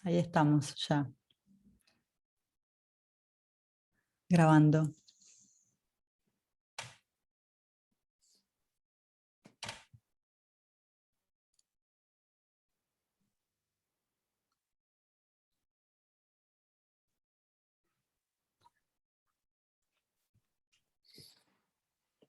Ahí estamos ya, grabando.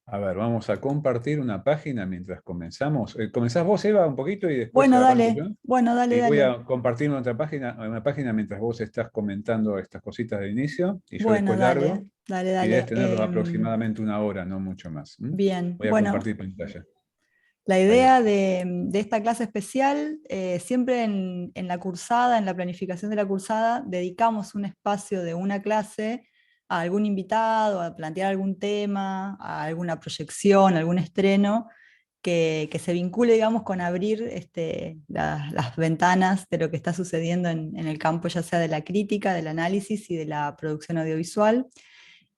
A ver, vamos a compartir una página mientras comenzamos. ¿Comenzás vos, Eva, un poquito y después Bueno, arranco dale, yo? bueno, dale, Y voy dale. a compartir una página mientras vos estás comentando estas cositas de inicio y yo Bueno, después largo dale, dale, y debes dale. tener aproximadamente una hora, no mucho más. Bien, Voy a bueno, compartir pantalla. la Ahí idea está. de esta clase especial, siempre en la cursada, en la planificación de la cursada, dedicamos un espacio de una clase a algún invitado, a plantear algún tema, a alguna proyección, algún estreno, que se vincule, digamos, con abrir las ventanas de lo que está sucediendo en el campo, ya sea de la crítica, del análisis y de la producción audiovisual.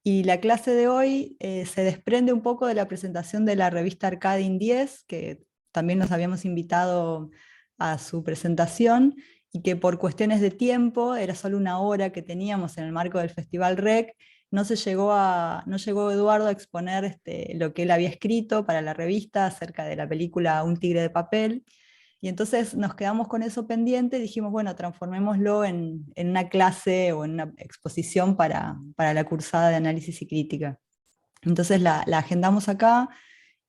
Y la clase de hoy se desprende un poco de la presentación de la revista Arcadin 10, que también nos habíamos invitado a su presentación y que por cuestiones de tiempo, era solo una hora que teníamos en el marco del Festival REC, no llegó Eduardo a exponer lo que él había escrito para la revista acerca de la película Un tigre de papel. Y entonces nos quedamos con eso pendiente y dijimos, bueno, transformémoslo en una clase o en una exposición para la cursada de análisis y crítica. Entonces la agendamos acá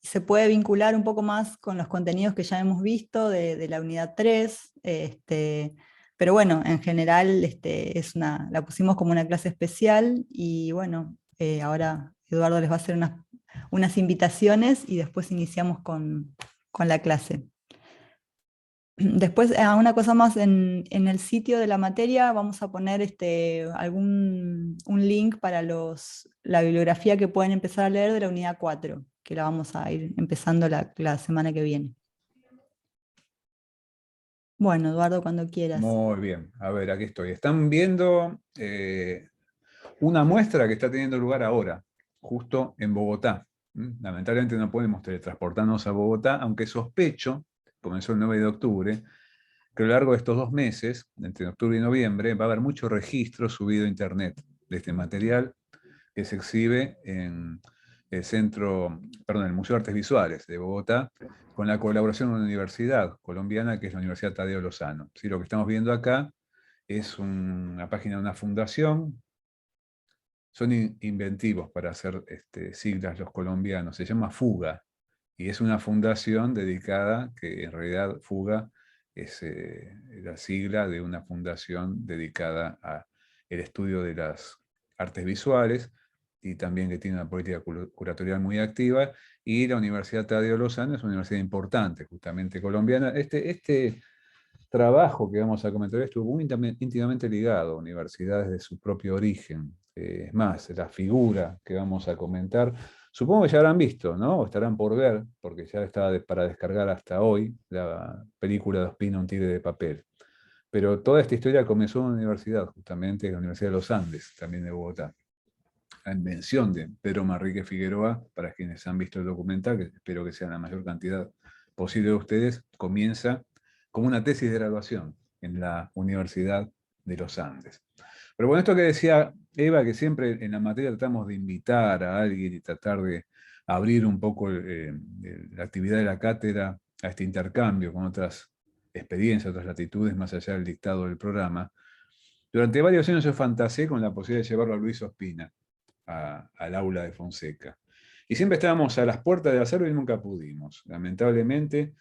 y se puede vincular un poco más con los contenidos que ya hemos visto de la unidad 3. Pero bueno, en general la pusimos como una clase especial y bueno, ahora Eduardo les va a hacer unas invitaciones y después iniciamos con la clase. Después, una cosa más, en el sitio de la materia vamos a poner un link para la bibliografía que pueden empezar a leer de la unidad 4, que la vamos a ir empezando la semana que viene. Bueno, Eduardo, cuando quieras. Muy bien. A ver, aquí estoy. Están viendo una muestra que está teniendo lugar ahora, justo en Bogotá. Lamentablemente no podemos teletransportarnos a Bogotá, aunque sospecho, comenzó el 9 de octubre, que a lo largo de estos 2 meses, entre octubre y noviembre, va a haber mucho registro subido a Internet de este material que se exhibe en el el Museo de Artes Visuales de Bogotá, con la colaboración de una universidad colombiana que es la Universidad Tadeo Lozano. ¿Sí? Lo que estamos viendo acá es una página de una fundación. Son inventivos para hacer siglas los colombianos. Se llama FUGA y es una fundación dedicada, que en realidad FUGA es la sigla de una fundación dedicada al estudio de las artes visuales y también que tiene una política curatorial muy activa. Y la Universidad Tadeo Lozano es una universidad importante, justamente colombiana. Este trabajo que vamos a comentar estuvo muy íntimamente ligado a universidades de su propio origen. Es más, la figura que vamos a comentar, supongo que ya habrán visto, ¿no? O estarán por ver, porque ya estaba para descargar hasta hoy la película de Ospina, Un tigre de papel. Pero toda esta historia comenzó en una universidad, justamente en la Universidad de los Andes, también de Bogotá. La invención de Pedro Manrique Figueroa, para quienes han visto el documental, que espero que sean la mayor cantidad posible de ustedes, comienza como una tesis de graduación en la Universidad de los Andes. Pero bueno, esto que decía Eva, que siempre en la materia tratamos de invitar a alguien y tratar de abrir un poco la actividad de la cátedra a este intercambio con otras experiencias, otras latitudes más allá del dictado del programa. Durante varios años yo fantaseé con la posibilidad de llevarlo a Luis Ospina al aula de Fonseca. Y siempre estábamos a las puertas de hacerlo y nunca pudimos. Lamentablemente,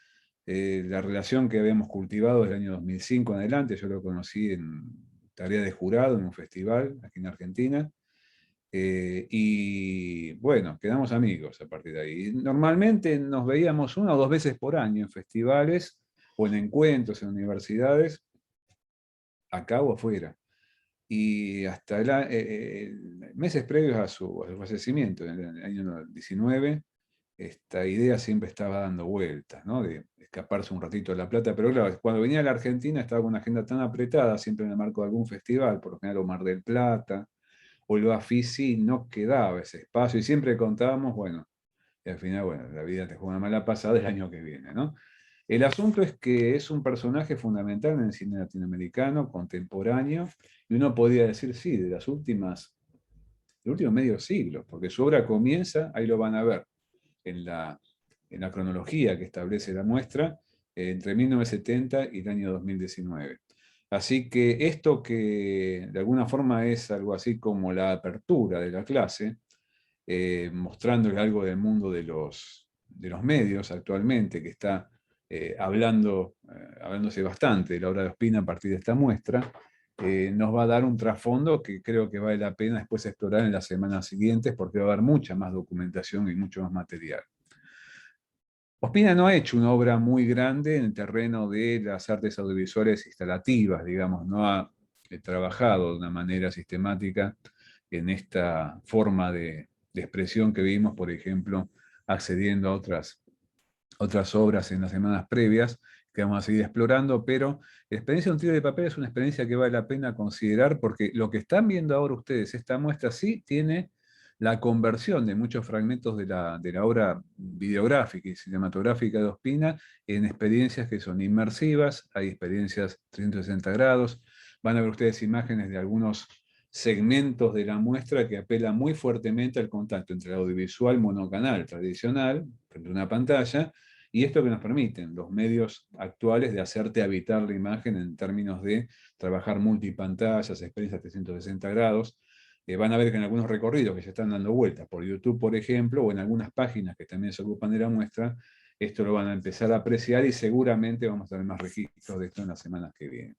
la relación que habíamos cultivado desde el año 2005 en adelante, yo lo conocí en tarea de jurado en un festival aquí en Argentina, y bueno, quedamos amigos a partir de ahí. Normalmente nos veíamos 1 o 2 veces por año en festivales o en encuentros en universidades, acá o afuera. Y hasta meses previos a su fallecimiento, en el año 19, esta idea siempre estaba dando vueltas, ¿no? De escaparse un ratito de La Plata, pero claro, cuando venía a la Argentina estaba con una agenda tan apretada, siempre en el marco de algún festival, por lo general o Mar del Plata, o el Bafisi, no quedaba ese espacio, y siempre contábamos, bueno, y al final, bueno, la vida te juega una mala pasada el año que viene, ¿no? El asunto es que es un personaje fundamental en el cine latinoamericano, contemporáneo, y uno podría decir, sí, de las últimas, del último medio siglo, porque su obra comienza, ahí lo van a ver, en la cronología que establece la muestra, entre 1970 y el año 2019. Así que esto que de alguna forma es algo así como la apertura de la clase, mostrándole algo del mundo de los medios actualmente, que está hablándose bastante de la obra de Ospina a partir de esta muestra, nos va a dar un trasfondo que creo que vale la pena después explorar en las semanas siguientes, porque va a haber mucha más documentación y mucho más material. Ospina no ha hecho una obra muy grande en el terreno de las artes audiovisuales instalativas, digamos, no ha trabajado de una manera sistemática en esta forma de expresión que vimos, por ejemplo, accediendo a otras obras en las semanas previas, que vamos a seguir explorando, pero la experiencia de un tiro de papel es una experiencia que vale la pena considerar, porque lo que están viendo ahora ustedes, esta muestra sí tiene la conversión de muchos fragmentos de la obra videográfica y cinematográfica de Ospina en experiencias que son inmersivas, hay experiencias 360 grados, van a ver ustedes imágenes de algunos segmentos de la muestra que apelan muy fuertemente al contacto entre el audiovisual monocanal tradicional, frente a una pantalla, y esto que nos permiten los medios actuales de hacerte habitar la imagen en términos de trabajar multipantallas, experiencias 360 grados. Van a ver que en algunos recorridos que se están dando vueltas por YouTube, por ejemplo, o en algunas páginas que también se ocupan de la muestra, esto lo van a empezar a apreciar y seguramente vamos a tener más registros de esto en las semanas que vienen.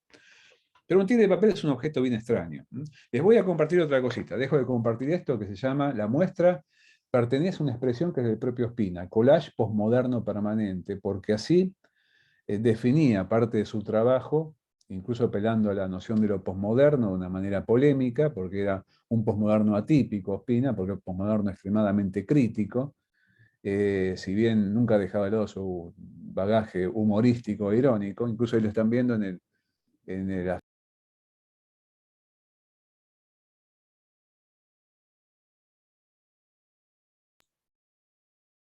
Pero un tigre de papel es un objeto bien extraño. Les voy a compartir otra cosita. Dejo de compartir esto que se llama la muestra. Pertenece a una expresión que es del propio Ospina, collage posmoderno permanente, porque así definía parte de su trabajo, incluso apelando a la noción de lo posmoderno de una manera polémica, porque era un posmoderno atípico, Ospina, porque un posmoderno extremadamente crítico, si bien nunca dejaba de lado su bagaje humorístico e irónico, incluso ahí lo están viendo en el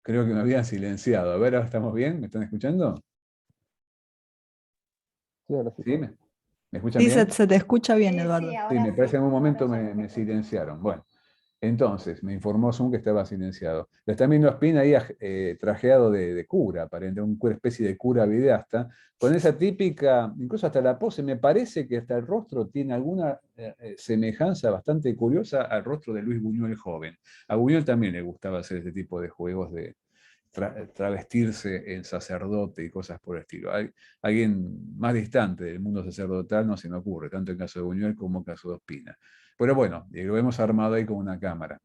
Creo que me habían silenciado. A ver, ¿ahora estamos bien? ¿Me están escuchando? Sí, ahora sí. ¿Sí? ¿Me escuchan Sí, bien? se te escucha bien, Sí, Eduardo. sí, Sí, ahora me parece que en un ahora momento ya me perfecto. silenciaron. Bueno, entonces me informó Zoom que estaba silenciado. Lo están viendo a Spin ahí trajeado de cura, aparente, una especie de cura videasta, con esa típica, incluso hasta la pose, me parece que hasta el rostro tiene alguna semejanza bastante curiosa al rostro de Luis Buñuel joven. A Buñuel también le gustaba hacer este tipo de juegos de travestirse en sacerdote y cosas por el estilo. Alguien más distante del mundo sacerdotal no se me ocurre, tanto en el caso de Buñuel como en el caso de Ospina. Pero bueno, lo hemos armado ahí con una cámara.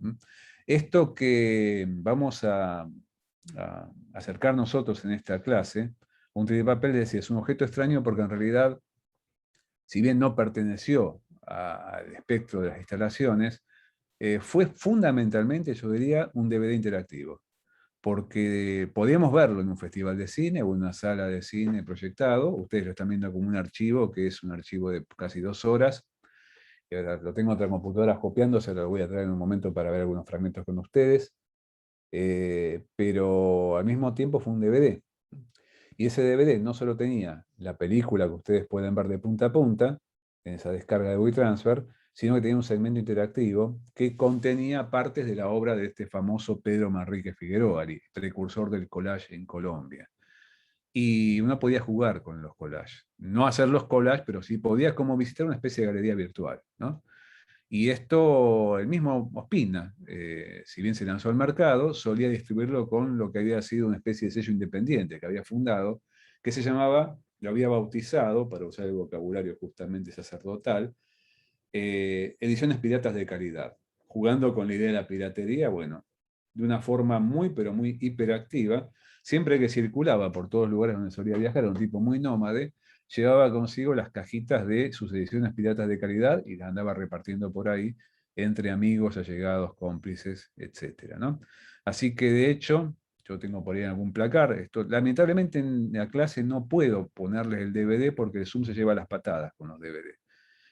Esto que vamos a acercar nosotros en esta clase, un papel decía, es un objeto extraño porque en realidad, si bien no perteneció al espectro de las instalaciones, fue fundamentalmente, yo diría, un DVD interactivo, porque podíamos verlo en un festival de cine o en una sala de cine proyectado. Ustedes lo están viendo como un archivo, que es un archivo de casi 2 horas. Y ahora lo tengo en otra computadora copiando, se lo voy a traer en un momento para ver algunos fragmentos con ustedes. Pero al mismo tiempo fue un DVD. Y ese DVD no solo tenía la película que ustedes pueden ver de punta a punta, en esa descarga de WeTransfer, sino que tenía un segmento interactivo que contenía partes de la obra de este famoso Pedro Manrique Figueroa, el precursor del collage en Colombia. Y uno podía jugar con los collages. No hacer los collages, pero sí podía como visitar una especie de galería virtual, ¿no? Y esto, el mismo Ospina, si bien se lanzó al mercado, solía distribuirlo con lo que había sido una especie de sello independiente que había fundado, que se llamaba, lo había bautizado, para usar el vocabulario justamente sacerdotal, Ediciones Piratas de Calidad, jugando con la idea de la piratería, bueno, de una forma muy, pero muy hiperactiva. Siempre que circulaba por todos los lugares donde solía viajar, era un tipo muy nómade, llevaba consigo las cajitas de sus ediciones piratas de calidad y las andaba repartiendo por ahí entre amigos, allegados, cómplices, etcétera, ¿no? Así que de hecho, yo tengo por ahí algún placar. Esto, lamentablemente en la clase no puedo ponerles el DVD porque el Zoom se lleva las patadas con los DVD.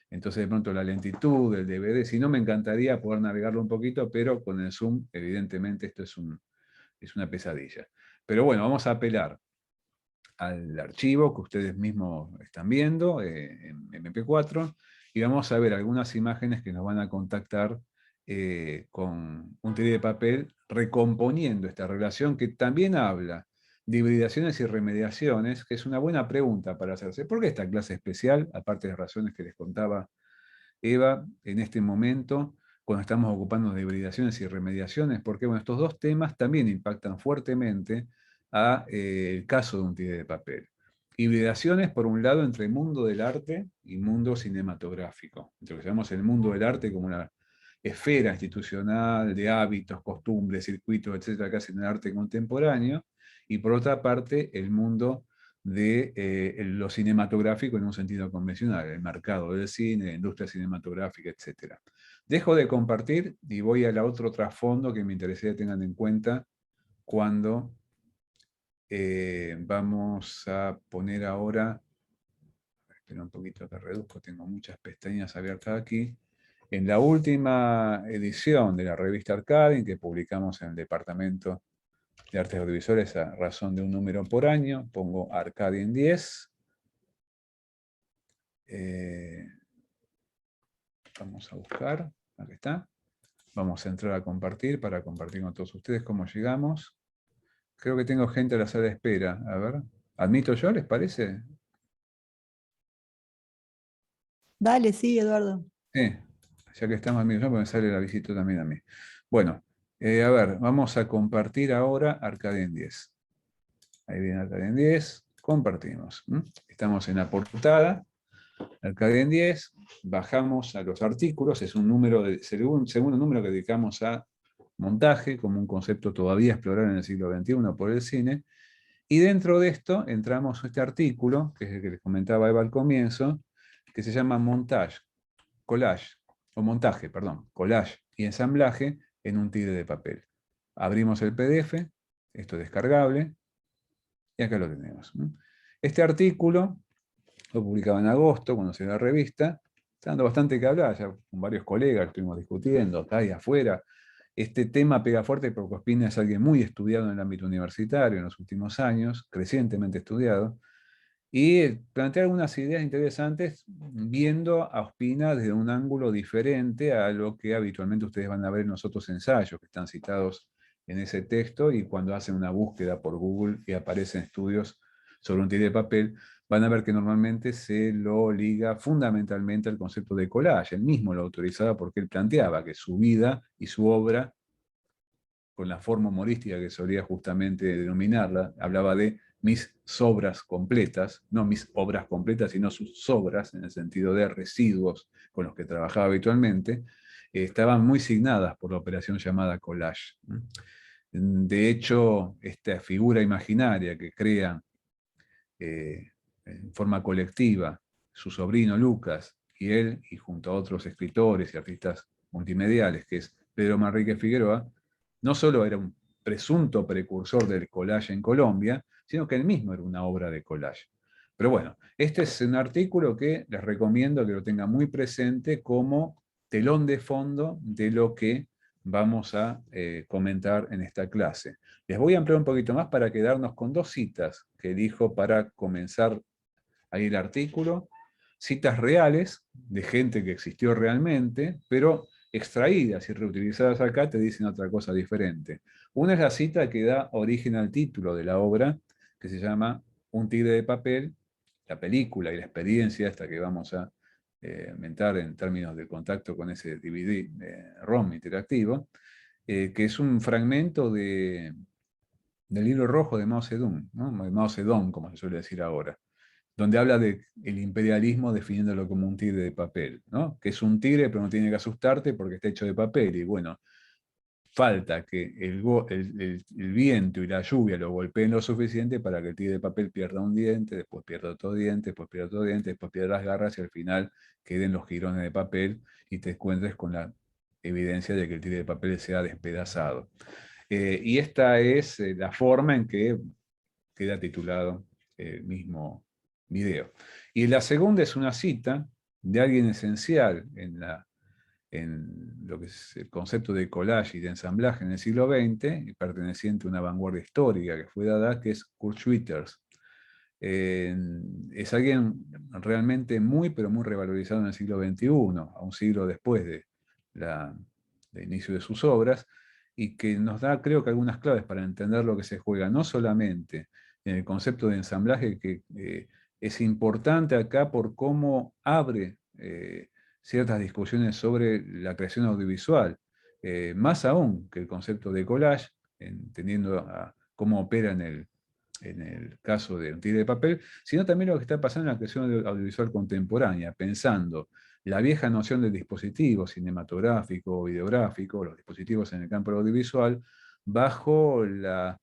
Entonces de pronto la lentitud del DVD, si no me encantaría poder navegarlo un poquito, pero con el Zoom evidentemente esto es una pesadilla. Pero bueno, vamos a apelar al archivo que ustedes mismos están viendo en MP4 y vamos a ver algunas imágenes que nos van a contactar con un TD de papel recomponiendo esta relación que también habla de hibridaciones y remediaciones, que es una buena pregunta para hacerse. ¿Por qué esta clase especial, aparte de las razones que les contaba Eva, en este momento, cuando estamos ocupando de hibridaciones y remediaciones? Porque bueno, estos dos temas también impactan fuertemente a el caso de un tigre de papel. Hibridaciones, por un lado, entre el mundo del arte y mundo cinematográfico. Entre lo que llamamos el mundo del arte como una esfera institucional de hábitos, costumbres, circuitos, etcétera, que hacen el arte contemporáneo, y por otra parte, el mundo de lo cinematográfico en un sentido convencional, el mercado del cine, la industria cinematográfica, etcétera. Dejo de compartir y voy al otro trasfondo que me interesaría que tengan en cuenta cuando vamos a poner ahora, espera un poquito que reduzco, tengo muchas pestañas abiertas aquí, en la última edición de la revista Arcading que publicamos en el Departamento de Artes Audiovisuales a razón de un número por año, pongo Arcading 10. Vamos a buscar, aquí está. Vamos a entrar a compartir para compartir con todos ustedes cómo llegamos. Creo que tengo gente a la sala de espera. A ver, ¿admito yo, les parece? Dale, sí, Eduardo. Sí, ya que estamos admitidos, porque me sale la visita también a mí. Bueno, a ver, vamos a compartir ahora Arcadien 10. Ahí viene Arcadien 10, compartimos. Estamos en la portada, Arcadien 10, bajamos a los artículos, es un número segundo número que dedicamos a montaje, como un concepto todavía a explorar en el siglo XXI por el cine, y dentro de esto entramos a este artículo, que es el que les comentaba Eva al comienzo, que se llama Montage, Collage, o montaje, perdón, collage y ensamblaje en un tigre de papel. Abrimos el PDF, esto es descargable, y acá lo tenemos. Este artículo lo publicaba en agosto, cuando se la revista, está dando bastante que hablar, ya con varios colegas estuvimos discutiendo, acá y afuera. Este tema pega fuerte porque Ospina es alguien muy estudiado en el ámbito universitario en los últimos años, crecientemente estudiado, y plantea algunas ideas interesantes viendo a Ospina desde un ángulo diferente a lo que habitualmente ustedes van a ver en los otros ensayos que están citados en ese texto, y cuando hacen una búsqueda por Google y aparecen estudios sobre un tigre de papel, van a ver que normalmente se lo liga fundamentalmente al concepto de collage. Él mismo lo autorizaba porque él planteaba que su vida y su obra, con la forma humorística que solía justamente denominarla, hablaba de mis sobras completas, no mis obras completas, sino sus sobras, en el sentido de residuos con los que trabajaba habitualmente, estaban muy signadas por la operación llamada collage. De hecho, esta figura imaginaria que crea en forma colectiva su sobrino Lucas y él, y junto a otros escritores y artistas multimediales, que es Pedro Manrique Figueroa, no solo era un presunto precursor del collage en Colombia, sino que él mismo era una obra de collage. Pero bueno, este es un artículo que les recomiendo que lo tengan muy presente como telón de fondo de lo que vamos a comentar en esta clase. Les voy a ampliar un poquito más para quedarnos con dos citas que dijo para comenzar ahí el artículo, citas reales de gente que existió realmente, pero extraídas y reutilizadas acá te dicen otra cosa diferente. Una es la cita que da origen al título de la obra, que se llama Un tigre de papel, la película y la experiencia esta que vamos a aumentar en términos de contacto con ese DVD ROM interactivo, que es un fragmento del libro rojo de Mao Zedong, ¿no? De Mao Zedong, como se suele decir ahora, donde habla del imperialismo definiéndolo como un tigre de papel, ¿no? Que es un tigre pero no tiene que asustarte porque está hecho de papel, y bueno, falta que el viento y la lluvia lo golpeen lo suficiente para que el tigre de papel pierda un diente, después pierda otro diente, después pierda otro diente, después pierda las garras y al final queden los jirones de papel y te encuentres con la evidencia de que el tigre de papel se ha despedazado. Y esta es la forma en que queda titulado el mismo video. Y la segunda es una cita de alguien esencial en lo que es el concepto de collage y de ensamblaje en el siglo XX, y perteneciente a una vanguardia histórica que fue dada, que es Kurt Schwitters. es alguien realmente muy, pero muy revalorizado en el siglo XXI, a un siglo después de inicio de sus obras, y que nos da, creo que, algunas claves para entender lo que se juega, no solamente en el concepto de ensamblaje, que es importante acá por cómo abre ciertas discusiones sobre la creación audiovisual, más aún que el concepto de collage, entendiendo cómo opera en el caso de un tigre de papel, sino también lo que está pasando en la creación audiovisual contemporánea, pensando la vieja noción del dispositivo cinematográfico o videográfico, los dispositivos en el campo audiovisual, bajo la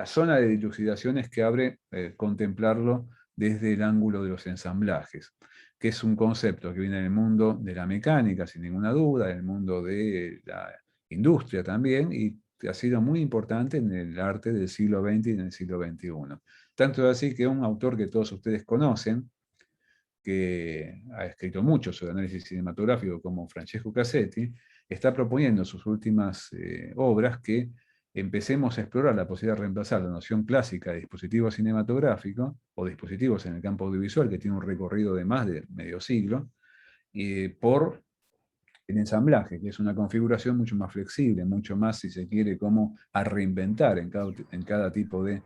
zona de dilucidaciones que abre contemplarlo desde el ángulo de los ensamblajes, que es un concepto que viene del mundo de la mecánica, sin ninguna duda, del mundo de la industria también, y ha sido muy importante en el arte del siglo XX y en el siglo XXI. Tanto es así que un autor que todos ustedes conocen, que ha escrito mucho sobre análisis cinematográfico, como Francesco Cassetti, está proponiendo en sus últimas obras que empecemos a explorar la posibilidad de reemplazar la noción clásica de dispositivo cinematográfico o dispositivos en el campo audiovisual, que tiene un recorrido de más de medio siglo, por el ensamblaje, que es una configuración mucho más flexible, mucho más, si se quiere, como a reinventar en cada tipo de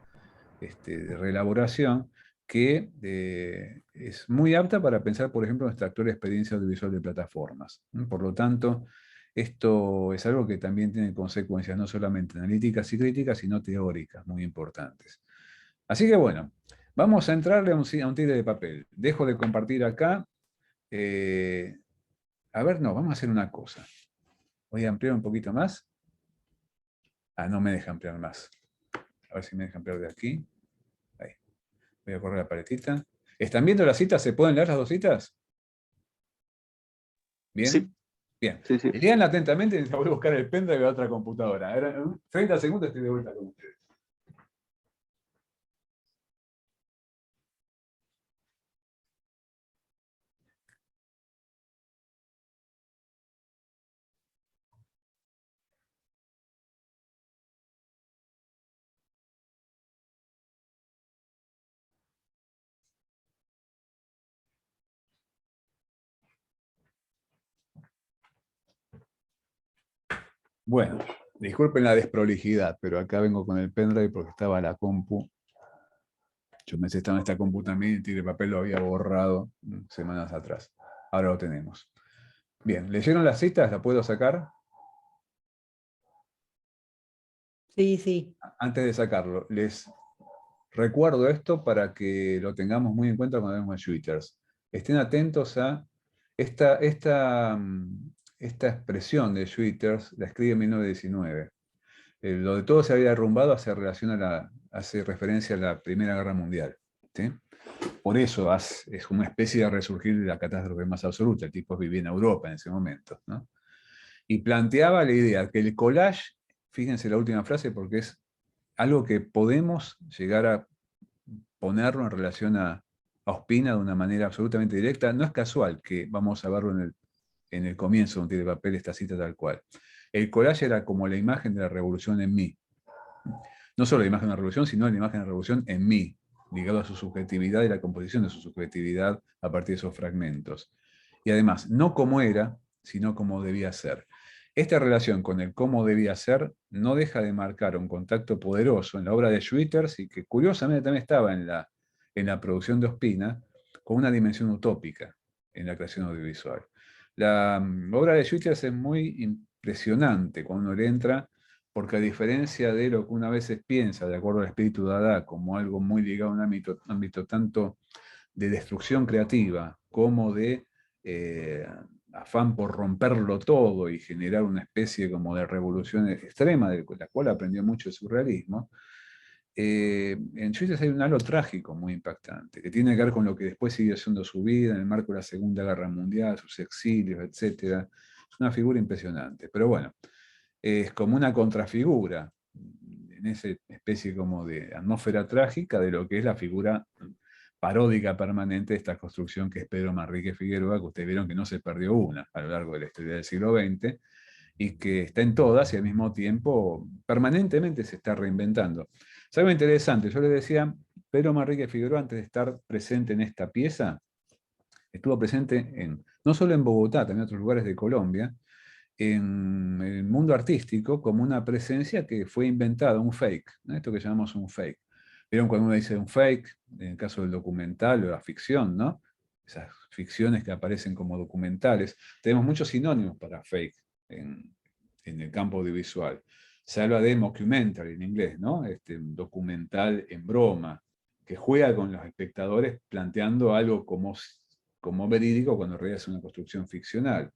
reelaboración, que es muy apta para pensar, por ejemplo, en nuestra actual experiencia audiovisual de plataformas. Por lo tanto, esto es algo que también tiene consecuencias no solamente analíticas y críticas, sino teóricas muy importantes. Así que bueno, vamos a entrarle a un tigre de papel. Dejo de compartir acá. A ver, no, vamos a hacer una cosa. Voy a ampliar un poquito más. Ah, no me deja ampliar más. A ver si me deja ampliar de aquí. Ahí. Voy a correr la paletita. ¿Están viendo las citas? ¿Se pueden leer las dos citas? Sí, ¿Bien? Bien. sí, sí. Leanla atentamente y voy a buscar el pendrive a otra computadora. Ahora, en 30 segundos estoy de vuelta con ustedes. Bueno, disculpen la desprolijidad, pero acá vengo con el pendrive porque estaba la compu. Yo me estaba en esta compu también y el tigre de papel lo había borrado semanas atrás. Ahora lo tenemos. Bien, ¿leyeron las citas? ¿La puedo sacar? Sí, sí. Antes de sacarlo, les recuerdo esto para que lo tengamos muy en cuenta cuando vemos Twitters. Estén atentos a esta expresión de Twitters, la escribe en 1919. Lo de todo se había derrumbado hace referencia a la Primera Guerra Mundial. ¿Sí? Por eso es una especie de resurgir de la catástrofe más absoluta. El tipo vivía en Europa en ese momento, ¿no? Y planteaba la idea que el collage, fíjense la última frase porque es algo que podemos llegar a ponerlo en relación a Ospina de una manera absolutamente directa. No es casual que vamos a verlo en el comienzo de un tigre de papel, esta cita tal cual. El collage era como la imagen de la revolución en mí. No solo la imagen de la revolución, sino la imagen de la revolución en mí, ligado a su subjetividad y la composición de su subjetividad a partir de esos fragmentos. Y además, no como era, sino como debía ser. Esta relación con el cómo debía ser no deja de marcar un contacto poderoso en la obra de Schwitters y que curiosamente también estaba en la producción de Ospina, con una dimensión utópica en la creación audiovisual. La obra de Schwitters es muy impresionante cuando uno le entra, porque a diferencia de lo que una veces piensa, de acuerdo al espíritu de Dada, como algo muy ligado a un ámbito tanto de destrucción creativa como de afán por romperlo todo y generar una especie como de revolución extrema, de la cual aprendió mucho el surrealismo, en Schwitters hay un halo trágico muy impactante, que tiene que ver con lo que después siguió siendo su vida en el marco de la Segunda Guerra Mundial, sus exilios, etc. Es una figura impresionante, pero bueno, es como una contrafigura en esa especie como de atmósfera trágica de lo que es la figura paródica permanente de esta construcción que es Pedro Manrique Figueroa, que ustedes vieron que no se perdió una a lo largo de la historia del siglo XX, y que está en todas y al mismo tiempo permanentemente se está reinventando. Es algo interesante, yo les decía Pedro Manrique Figueroa, antes de estar presente en esta pieza, estuvo presente no solo en Bogotá, también en otros lugares de Colombia, en el mundo artístico como una presencia que fue inventada, un fake, ¿no? Esto que llamamos un fake. ¿Vieron cuando uno dice un fake? En el caso del documental o la ficción, ¿no? Esas ficciones que aparecen como documentales. Tenemos muchos sinónimos para fake en el campo audiovisual. Se habla de mockumentary en inglés, ¿no? Un documental en broma, que juega con los espectadores planteando algo como verídico cuando en realidad es una construcción ficcional.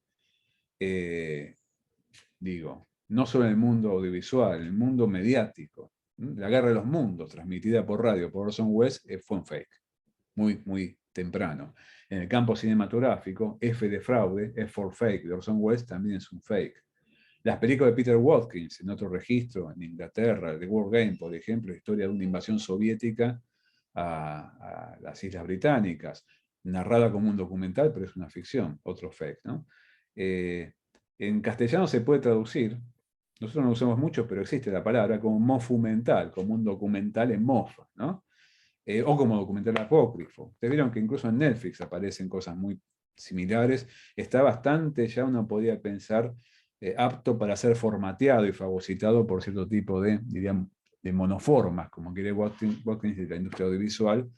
Digo, no solo en el mundo audiovisual, en el mundo mediático. La Guerra de los Mundos, transmitida por radio por Orson Welles, fue un fake, muy, muy temprano. En el campo cinematográfico, F de fraude, F for fake, de Orson Welles, también es un fake. Las películas de Peter Watkins, en otro registro, en Inglaterra, The War Game, por ejemplo, historia de una invasión soviética a las Islas Británicas, narrada como un documental, pero es una ficción, otro fake, ¿no? En castellano se puede traducir, nosotros no lo usamos mucho, pero existe la palabra, como mofumental, como un documental en mofa, ¿no? O como documental apócrifo. Ustedes vieron que incluso en Netflix aparecen cosas muy similares. Está bastante, ya uno podía pensar, apto para ser formateado y fagocitado por cierto tipo dirían, de monoformas, como quiere Watkins de la industria audiovisual,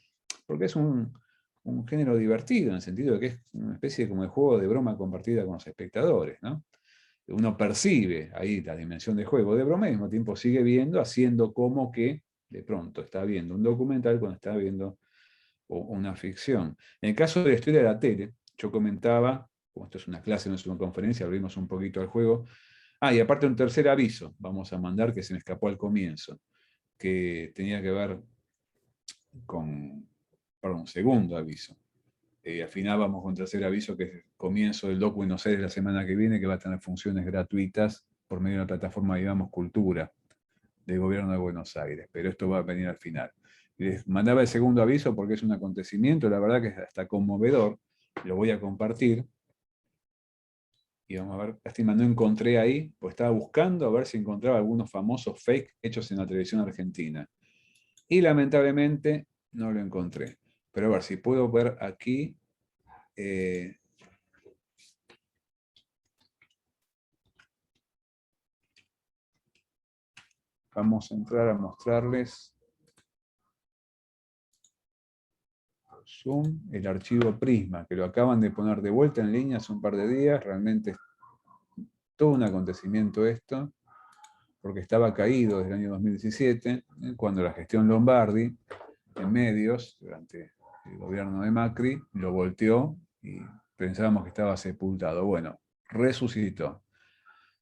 porque es un género divertido, en el sentido de que es una especie como de juego de broma compartida con los espectadores, ¿no? Uno percibe ahí la dimensión de juego de broma y al mismo tiempo sigue viendo, haciendo como que de pronto está viendo un documental cuando está viendo una ficción. En el caso de la historia de la tele, yo comentaba, como esto es una clase, no es una conferencia, abrimos un poquito al juego. Y aparte un tercer aviso, vamos a mandar, que se me escapó al comienzo, que tenía que ver perdón, segundo aviso. Al final vamos con tercer aviso, que es el comienzo del Docu Buenos Aires la semana que viene, que va a tener funciones gratuitas por medio de la plataforma Digamos Cultura del Gobierno de Buenos Aires, pero esto va a venir al final. Les mandaba el segundo aviso porque es un acontecimiento, la verdad que es hasta conmovedor, lo voy a compartir. Y vamos a ver, lástima, no encontré ahí, pues estaba buscando a ver si encontraba algunos famosos fake hechos en la televisión argentina. Y lamentablemente no lo encontré. Pero a ver si puedo ver aquí. Vamos a entrar a mostrarles Zoom, el archivo Prisma, que lo acaban de poner de vuelta en línea hace un par de días. Realmente es todo un acontecimiento esto, porque estaba caído desde el año 2017, cuando la gestión Lombardi, en medios, durante el gobierno de Macri, lo volteó y pensábamos que estaba sepultado. Bueno, resucitó.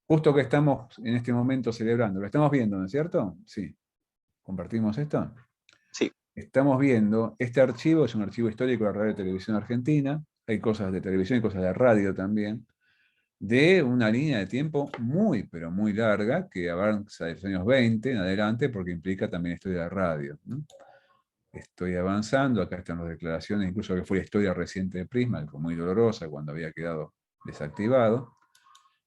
Justo que estamos en este momento celebrando, lo estamos viendo, ¿no es cierto? Sí. ¿Compartimos esto? Sí. Estamos viendo, este archivo es un archivo histórico de la Radio y Televisión Argentina, hay cosas de televisión y cosas de radio también, de una línea de tiempo muy, pero muy larga, que avanza de los años 20 en adelante, porque implica también historia de radio, ¿no? Estoy avanzando, acá están las declaraciones, incluso que fue la historia reciente de Prisma, algo muy dolorosa cuando había quedado desactivado.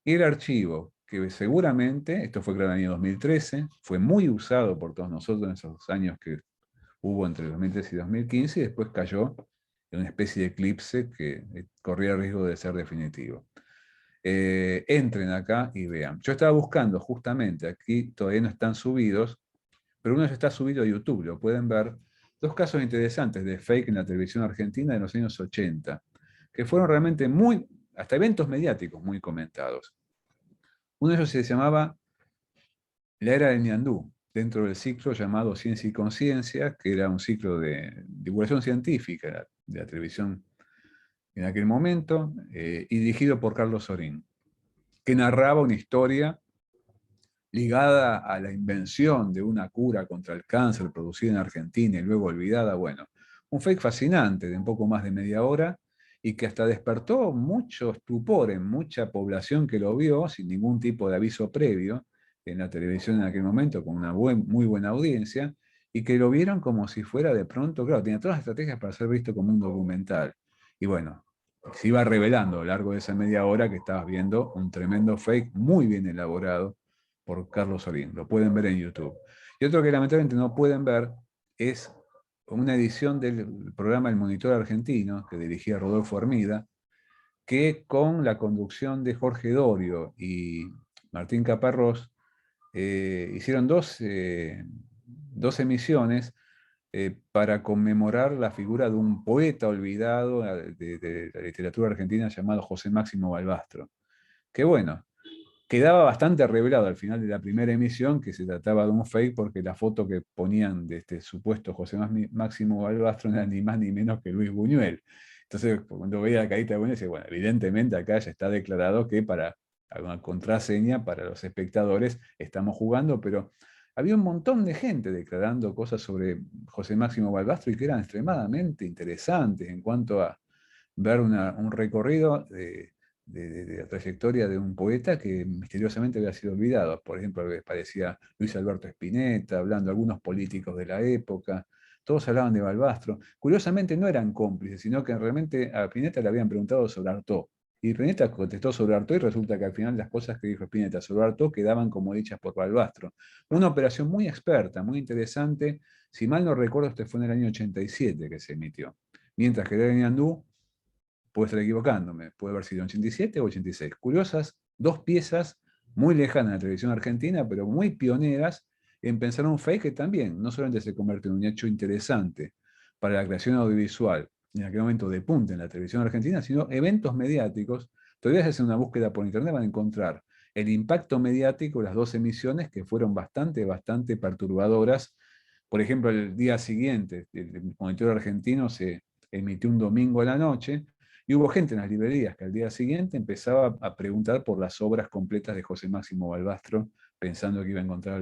Y el archivo, que seguramente, esto fue creado en el año 2013, fue muy usado por todos nosotros en esos años que hubo entre 2013 y 2015, y después cayó en una especie de eclipse que corría el riesgo de ser definitivo. Entren acá y vean. Yo estaba buscando justamente, aquí todavía no están subidos, pero uno ya está subido a YouTube, lo pueden ver. Dos casos interesantes de fake en la televisión argentina de los años 80, que fueron realmente hasta eventos mediáticos muy comentados. Uno de ellos se llamaba La Era del Ñandú, dentro del ciclo llamado Ciencia y Conciencia, que era un ciclo de divulgación científica de la televisión en aquel momento, y dirigido por Carlos Sorín, que narraba una historia ligada a la invención de una cura contra el cáncer producida en Argentina y luego olvidada. Bueno, un fake fascinante de un poco más de media hora y que hasta despertó mucho estupor en mucha población que lo vio sin ningún tipo de aviso previo en la televisión en aquel momento, con una muy buena audiencia, y que lo vieron como si fuera de pronto, claro, tenía todas las estrategias para ser visto como un documental. Y bueno, se iba revelando a lo largo de esa media hora que estabas viendo un tremendo fake muy bien elaborado por Carlos Sorín. Lo pueden ver en YouTube. Y otro que lamentablemente no pueden ver es una edición del programa El Monitor Argentino, que dirigía Rodolfo Hermida, que con la conducción de Jorge Dorio y Martín Caparrós, hicieron dos emisiones para conmemorar la figura de un poeta olvidado de la literatura argentina llamado José Máximo Balbastro. Que bueno, quedaba bastante revelado al final de la primera emisión que se trataba de un fake porque la foto que ponían de este supuesto José Máximo Balbastro no era ni más ni menos que Luis Buñuel. Entonces, cuando veía la carita de Buñuel, decía, bueno, evidentemente acá ya está declarado que para alguna contraseña para los espectadores estamos jugando, pero había un montón de gente declarando cosas sobre José Máximo Balbastro y que eran extremadamente interesantes en cuanto a ver un recorrido de la trayectoria de un poeta que misteriosamente había sido olvidado. Por ejemplo, parecía Luis Alberto Spinetta, hablando algunos políticos de la época, todos hablaban de Balbastro. Curiosamente no eran cómplices, sino que realmente a Spinetta le habían preguntado sobre Artaud. Y Spinetta contestó sobre Artaud y resulta que al final las cosas que dijo Spinetta sobre Artaud quedaban como dichas por Balbastro. Una operación muy experta, muy interesante. Si mal no recuerdo, este fue en el año 87 que se emitió. Mientras que Daniel Andú, puedo estar equivocándome, puede haber sido 87 o 86. Curiosas, dos piezas muy lejanas de la televisión argentina, pero muy pioneras en pensar un fake que también no solamente se convierte en un hecho interesante para la creación audiovisual, en aquel momento de punta en la televisión argentina, sino eventos mediáticos. Todavía si hacen una búsqueda por internet van a encontrar el impacto mediático de las dos emisiones que fueron bastante perturbadoras. Por ejemplo, el día siguiente, el Monitor Argentino se emitió un domingo a la noche, y hubo gente en las librerías que al día siguiente empezaba a preguntar por las obras completas de José Máximo Balbastro, pensando que iba a encontrar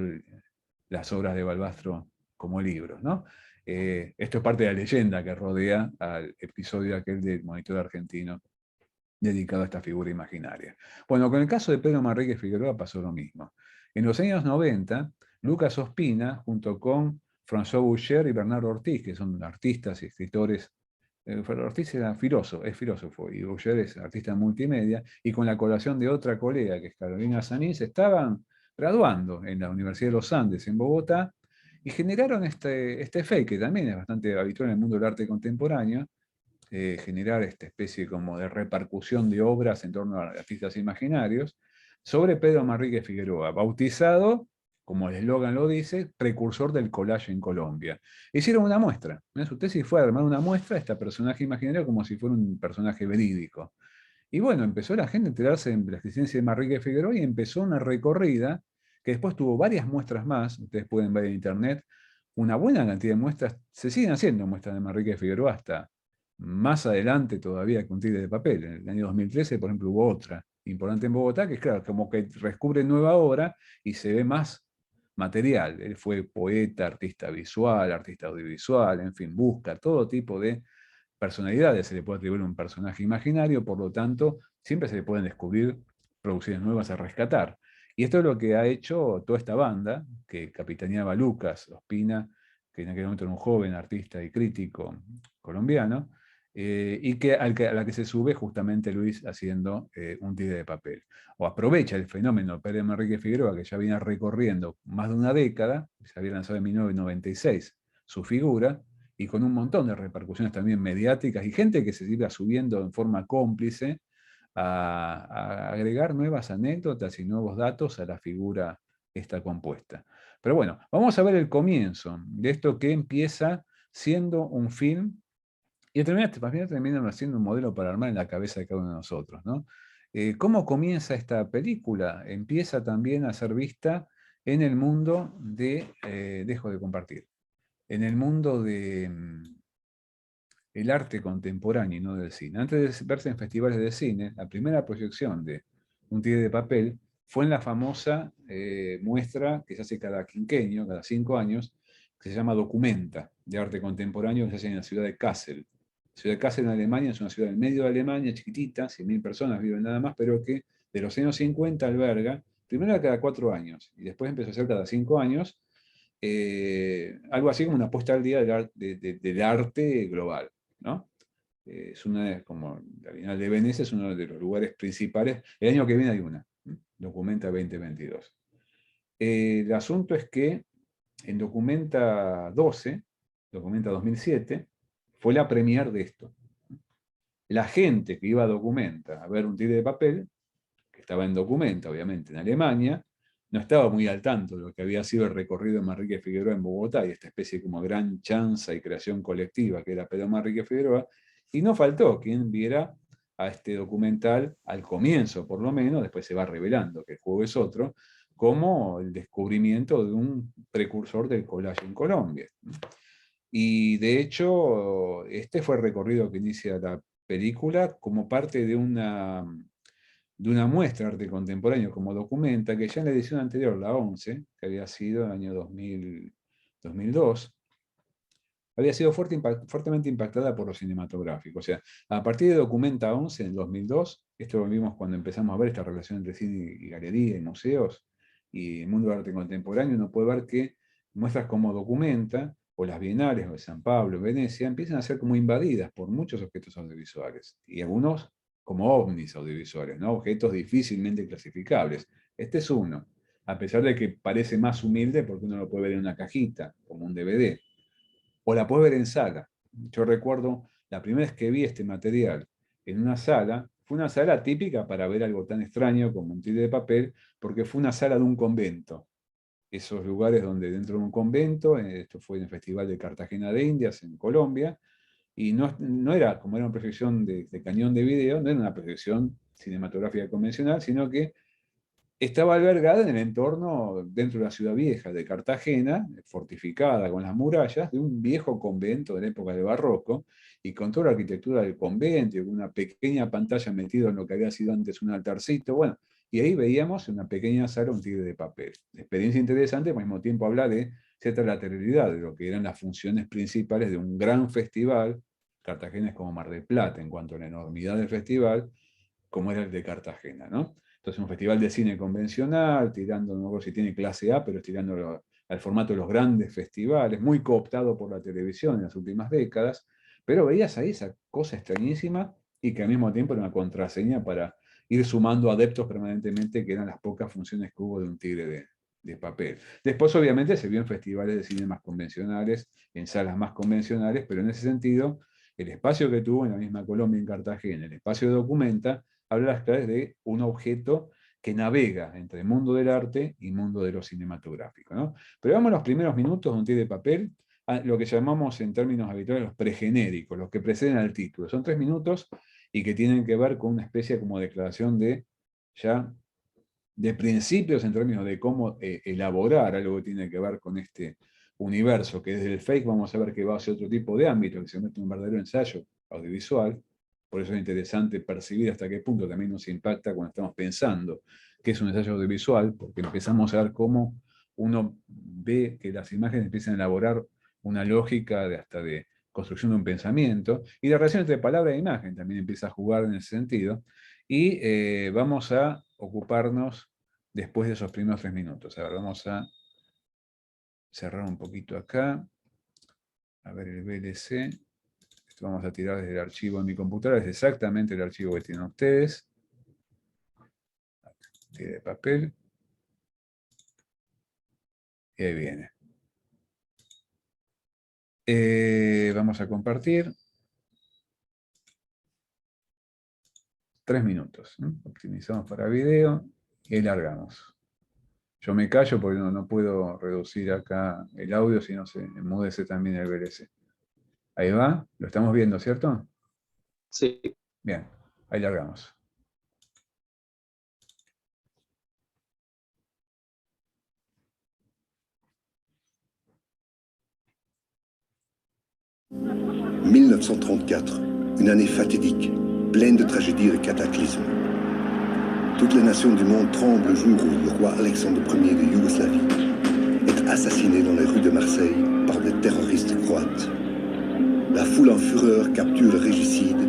las obras de Balbastro como libros, ¿no? Esto es parte de la leyenda que rodea al episodio aquel del Monitor Argentino dedicado a esta figura imaginaria. Bueno, con el caso de Pedro Manrique Figueroa pasó lo mismo. En los años 90, Lucas Ospina, junto con François Boucher y Bernardo Ortiz, que son artistas y escritores. Ortiz es filósofo, y Boucher es artista multimedia, y con la colaboración de otra colega, que es Carolina Sanís, estaban graduando en la Universidad de los Andes, en Bogotá, y generaron este fake, que también es bastante habitual en el mundo del arte contemporáneo, generar esta especie como de repercusión de obras en torno a artistas imaginarios, sobre Pedro Manrique Figueroa, bautizado, como el eslogan lo dice, precursor del collage en Colombia. Hicieron una muestra. Su tesis fue armar una muestra de este personaje imaginario como si fuera un personaje verídico. Y bueno, empezó la gente a enterarse de la existencia de Manrique Figueroa y empezó una recorrida que después tuvo varias muestras más. Ustedes pueden ver en internet una buena cantidad de muestras. Se siguen haciendo muestras de Manrique Figueroa hasta más adelante todavía que un tigre de papel. En el año 2013, por ejemplo, hubo otra importante en Bogotá, que es claro, como que descubre nueva obra y se ve más material. Él fue poeta, artista visual, artista audiovisual, en fin, busca todo tipo de personalidades. Se le puede atribuir un personaje imaginario, por lo tanto, siempre se le pueden descubrir producciones nuevas a rescatar. Y esto es lo que ha hecho toda esta banda, que capitaneaba Lucas Ospina, que en aquel momento era un joven artista y crítico colombiano, y a la que se sube justamente Luis haciendo un tigre de papel. O aprovecha el fenómeno Pérez Manrique Figueroa, que ya viene recorriendo más de una década, se había lanzado en 1996 su figura, y con un montón de repercusiones también mediáticas y gente que se iba subiendo en forma cómplice a agregar nuevas anécdotas y nuevos datos a la figura esta compuesta. Pero bueno, vamos a ver el comienzo de esto que empieza siendo un film y termina siendo un modelo para armar en la cabeza de cada uno de nosotros, ¿no? ¿Cómo comienza esta película? Empieza también a ser vista en el mundo de, dejo de compartir, en el mundo de el arte contemporáneo y no del cine. Antes de verse en festivales de cine, la primera proyección de Un tigre de papel fue en la famosa muestra que se hace cada quinquenio, cada 5 años, que se llama Documenta, de arte contemporáneo, que se hace en la ciudad de Kassel. La ciudad de Kassel en Alemania es una ciudad en medio de Alemania, chiquitita, 100.000 personas viven nada más, pero que de los años 50 alberga, primero cada 4 años, y después empezó a ser cada 5 años, algo así como una puesta al día del arte global, ¿no? Es una, como la Bienal de Venecia es uno de los lugares principales. El año que viene hay una, Documenta 2022. El asunto es que en Documenta 12 Documenta 2007, fue la premier de esto. La gente que iba a Documenta a ver un tigre de papel, que estaba en Documenta, obviamente, en Alemania, no estaba muy al tanto de lo que había sido el recorrido de Manrique Figueroa en Bogotá y esta especie como gran chanza y creación colectiva que era Pedro Manrique Figueroa, y no faltó quien viera a este documental al comienzo, por lo menos, después se va revelando que el juego es otro, como el descubrimiento de un precursor del collage en Colombia. Y de hecho, este fue el recorrido que inicia la película como parte de una muestra de arte contemporáneo como Documenta, que ya en la edición anterior, la 11, que había sido en el año 2002, había sido fuertemente impactada por lo cinematográfico. O sea, a partir de Documenta 11, en 2002, esto lo vimos cuando empezamos a ver esta relación entre cine y galería y museos y el mundo del arte contemporáneo, uno puede ver que muestras como Documenta, o las bienales, o de San Pablo, Venecia, empiezan a ser como invadidas por muchos objetos audiovisuales, y algunos como ovnis audiovisuales, ¿no? Objetos difícilmente clasificables. Este es uno, a pesar de que parece más humilde porque uno lo puede ver en una cajita, como un DVD, o la puede ver en sala. Yo recuerdo la primera vez que vi este material en una sala, fue una sala típica para ver algo tan extraño como un tigre de papel, porque fue una sala de un convento. Esos lugares donde dentro de un convento, esto fue en el Festival de Cartagena de Indias, en Colombia, y no era como era una proyección de cañón de video, no era una proyección cinematográfica convencional, sino que estaba albergada en el entorno dentro de la ciudad vieja de Cartagena, fortificada con las murallas, de un viejo convento de la época del barroco, y con toda la arquitectura del convento, y con una pequeña pantalla metida en lo que había sido antes un altarcito, bueno, y ahí veíamos en una pequeña sala un tigre de papel. Experiencia interesante, pero al mismo tiempo habla de cierta lateralidad, de lo que eran las funciones principales de un gran festival. Cartagena es como Mar del Plata en cuanto a la enormidad del festival, como era el de Cartagena, ¿no? Entonces, un festival de cine convencional, tirando, no sé si tiene clase A, pero tirando al formato de los grandes festivales, muy cooptado por la televisión en las últimas décadas, pero veías ahí esa cosa extrañísima y que al mismo tiempo era una contraseña para ir sumando adeptos permanentemente, que eran las pocas funciones que hubo de un tigre de papel. Después, obviamente, se vio en festivales de cine más convencionales, en salas más convencionales, pero en ese sentido, el espacio que tuvo en la misma Colombia, en Cartagena, el espacio de Documenta, habla las claves de un objeto que navega entre el mundo del arte y el mundo de lo cinematográfico, ¿no? Pero vamos a los primeros minutos de un tigre de papel, a lo que llamamos en términos habituales los pregenéricos, los que preceden al título. Son 3 minutos y que tienen que ver con una especie como declaración de principios en términos de cómo elaborar algo que tiene que ver con este universo, que desde el fake vamos a ver que va hacia otro tipo de ámbito, que se mete en un verdadero ensayo audiovisual. Por eso es interesante percibir hasta qué punto también nos impacta cuando estamos pensando que es un ensayo audiovisual, porque empezamos a ver cómo uno ve que las imágenes empiezan a elaborar una lógica hasta de construcción de un pensamiento, y la relación entre palabra e imagen también empieza a jugar en ese sentido, y vamos a ocuparnos después de esos primeros 3 minutos. A ver, vamos a cerrar un poquito acá, a ver el VLC. Vamos a tirar desde el archivo en mi computadora, es exactamente el archivo que tienen ustedes. De papel. Y ahí viene. Vamos a compartir. 3 minutos. Optimizamos para video y largamos. Yo me callo porque no puedo reducir acá el audio, si no se enmudece también el VLC. Ahí va, lo estamos viendo, ¿cierto? Sí. Bien, ahí largamos. « 1934, une année fatidique, pleine de tragédies et de cataclysmes. Toutes les nations du monde tremblent le jour où le roi Alexandre Ier de Yougoslavie est assassiné dans les rues de Marseille par des terroristes croates. La foule en fureur capture le régicide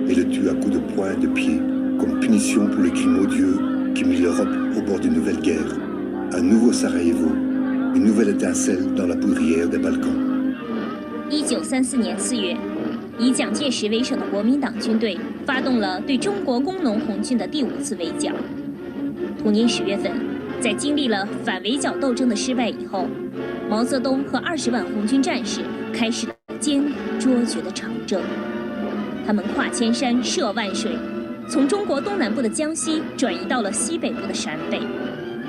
et le tue à coups de poing et de pied, comme punition pour les crimes odieux qui mis l'Europe au bord d'une nouvelle guerre, un nouveau Sarajevo, une nouvelle étincelle dans la poudrière des Balkans. » 1934年4月，以蒋介石为首的国民党军队发动了对中国工农红军的第5次围剿。同年10月份，在经历了反围剿斗争的失败以后，毛泽东和20万红军战士开始了艰苦卓绝的长征。他们跨千山涉万水，从中国东南部的江西转移到了西北部的陕北。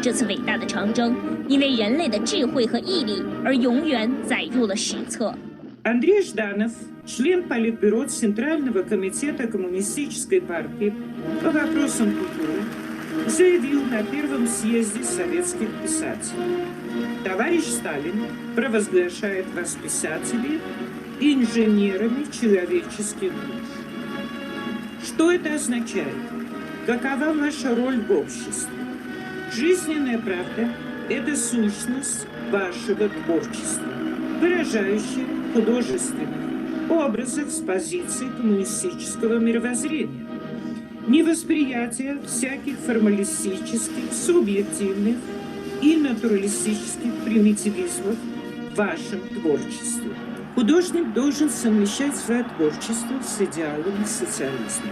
这次伟大的长征，因为人类的智慧和毅力而永远载入了史册。Андрей Жданов, член Политбюро Центрального комитета Коммунистической партии по вопросам культуры, заявил на Первом съезде советских писателей: товарищ Сталин провозглашает вас, писателей, инженерами человеческих душ. Что это означает? Какова ваша роль в обществе? Жизненная правда – это сущность вашего творчества, выражающая в художественных образах с позиции коммунистического мировоззрения, невосприятие всяких формалистических, субъективных и натуралистических примитивизмов в вашем творчестве. Художник должен совмещать свое творчество с идеалами социализма.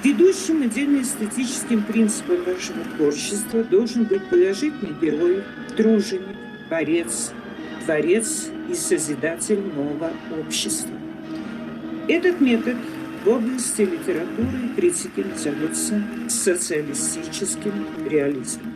Ведущим идейно-эстетическим принципом вашего творчества должен быть положительный герой, труженик, борец, творец и созидатель нового общества. Этот метод в области литературы и критики называется социалистическим реализмом.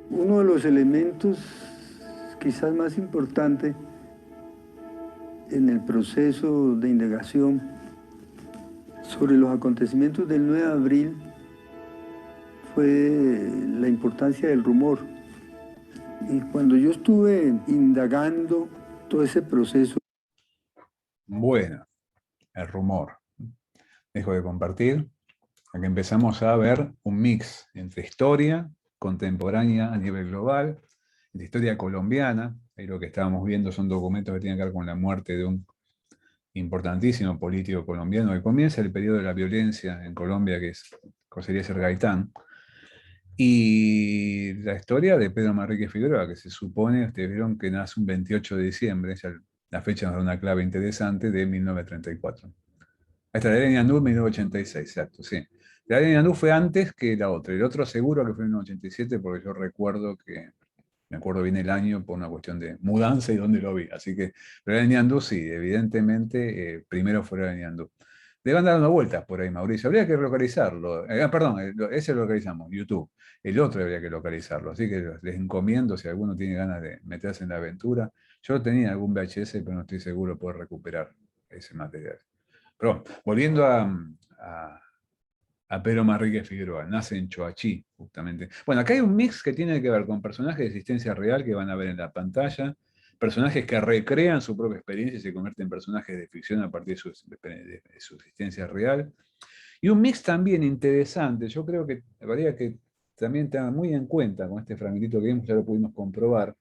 Uno de los elementos quizás más importante en el proceso de indagación sobre los acontecimientos del 9 de abril fue la importancia del rumor. Y cuando yo estuve indagando todo ese proceso... Bueno, el rumor. Dejo de compartir. Aquí empezamos a ver un mix entre historia contemporánea a nivel global, de historia colombiana. Ahí lo que estábamos viendo son documentos que tienen que ver con la muerte de un importantísimo político colombiano, que comienza el periodo de la violencia en Colombia, que es José Eliezer Gaitán, y la historia de Pedro Manrique Figueroa, que se supone, ustedes vieron que nace un 28 de diciembre, ya la fecha nos da una clave interesante, de 1934. Esta de Ñandú, 1986, exacto, sí. La de Ñandú fue antes que la otra. El otro seguro que fue en 1987, porque yo recuerdo que, me acuerdo bien el año por una cuestión de mudanza y dónde lo vi. Así que, pero la de Ñandú sí, evidentemente, primero fue la de Ñandú. Deben dar una vuelta por ahí, Mauricio. Habría que localizarlo. Perdón, ese lo localizamos, YouTube. El otro habría que localizarlo. Así que les encomiendo, si alguno tiene ganas de meterse en la aventura. Yo tenía algún VHS, pero no estoy seguro de poder recuperar ese material. Pero bueno, volviendo a Pedro Manrique Figueroa, nace en Choachí, justamente. Bueno, acá hay un mix que tiene que ver con personajes de existencia real que van a ver en la pantalla, personajes que recrean su propia experiencia y se convierten en personajes de ficción a partir de su existencia real. Y un mix también interesante, yo creo que habría que también tener muy en cuenta con este fragmentito que vimos, ya lo pudimos comprobar,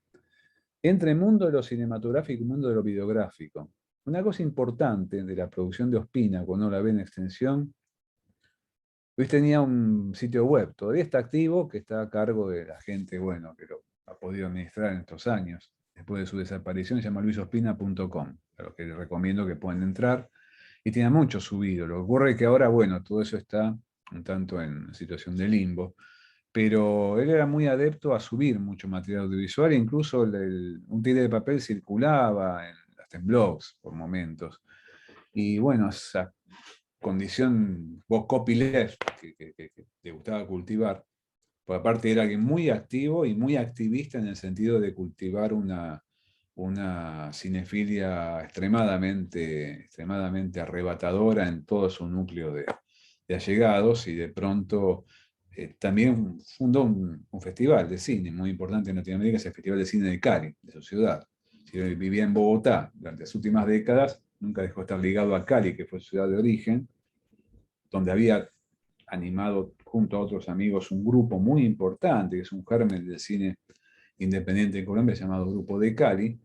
entre el mundo de lo cinematográfico y el mundo de lo videográfico. Una cosa importante de la producción de Ospina, cuando uno la ve en extensión, Luis tenía un sitio web, todavía está activo, que está a cargo de la gente, bueno, que lo ha podido administrar en estos años. Después de su desaparición, se llama luisospina.com, a los que les recomiendo que puedan entrar. Y tiene mucho subido. Lo que ocurre es que ahora, bueno, todo eso está un tanto en situación de limbo. Pero él era muy adepto a subir mucho material audiovisual, e incluso un tigre de papel circulaba en las hasta en blogs por momentos. Y bueno, esa condición, vos copyleft, que te gustaba cultivar, por aparte era alguien muy activo y muy activista en el sentido de cultivar una cinefilia extremadamente arrebatadora en todo su núcleo de allegados, y de pronto también fundó un festival de cine muy importante en Latinoamérica, es el Festival de Cine de Cali, de su ciudad. Si vivía en Bogotá durante las últimas décadas, nunca dejó de estar ligado a Cali, que fue su ciudad de origen, donde había animado junto a otros amigos un grupo muy importante, que es un germen del cine independiente en Colombia, llamado Grupo de Cali,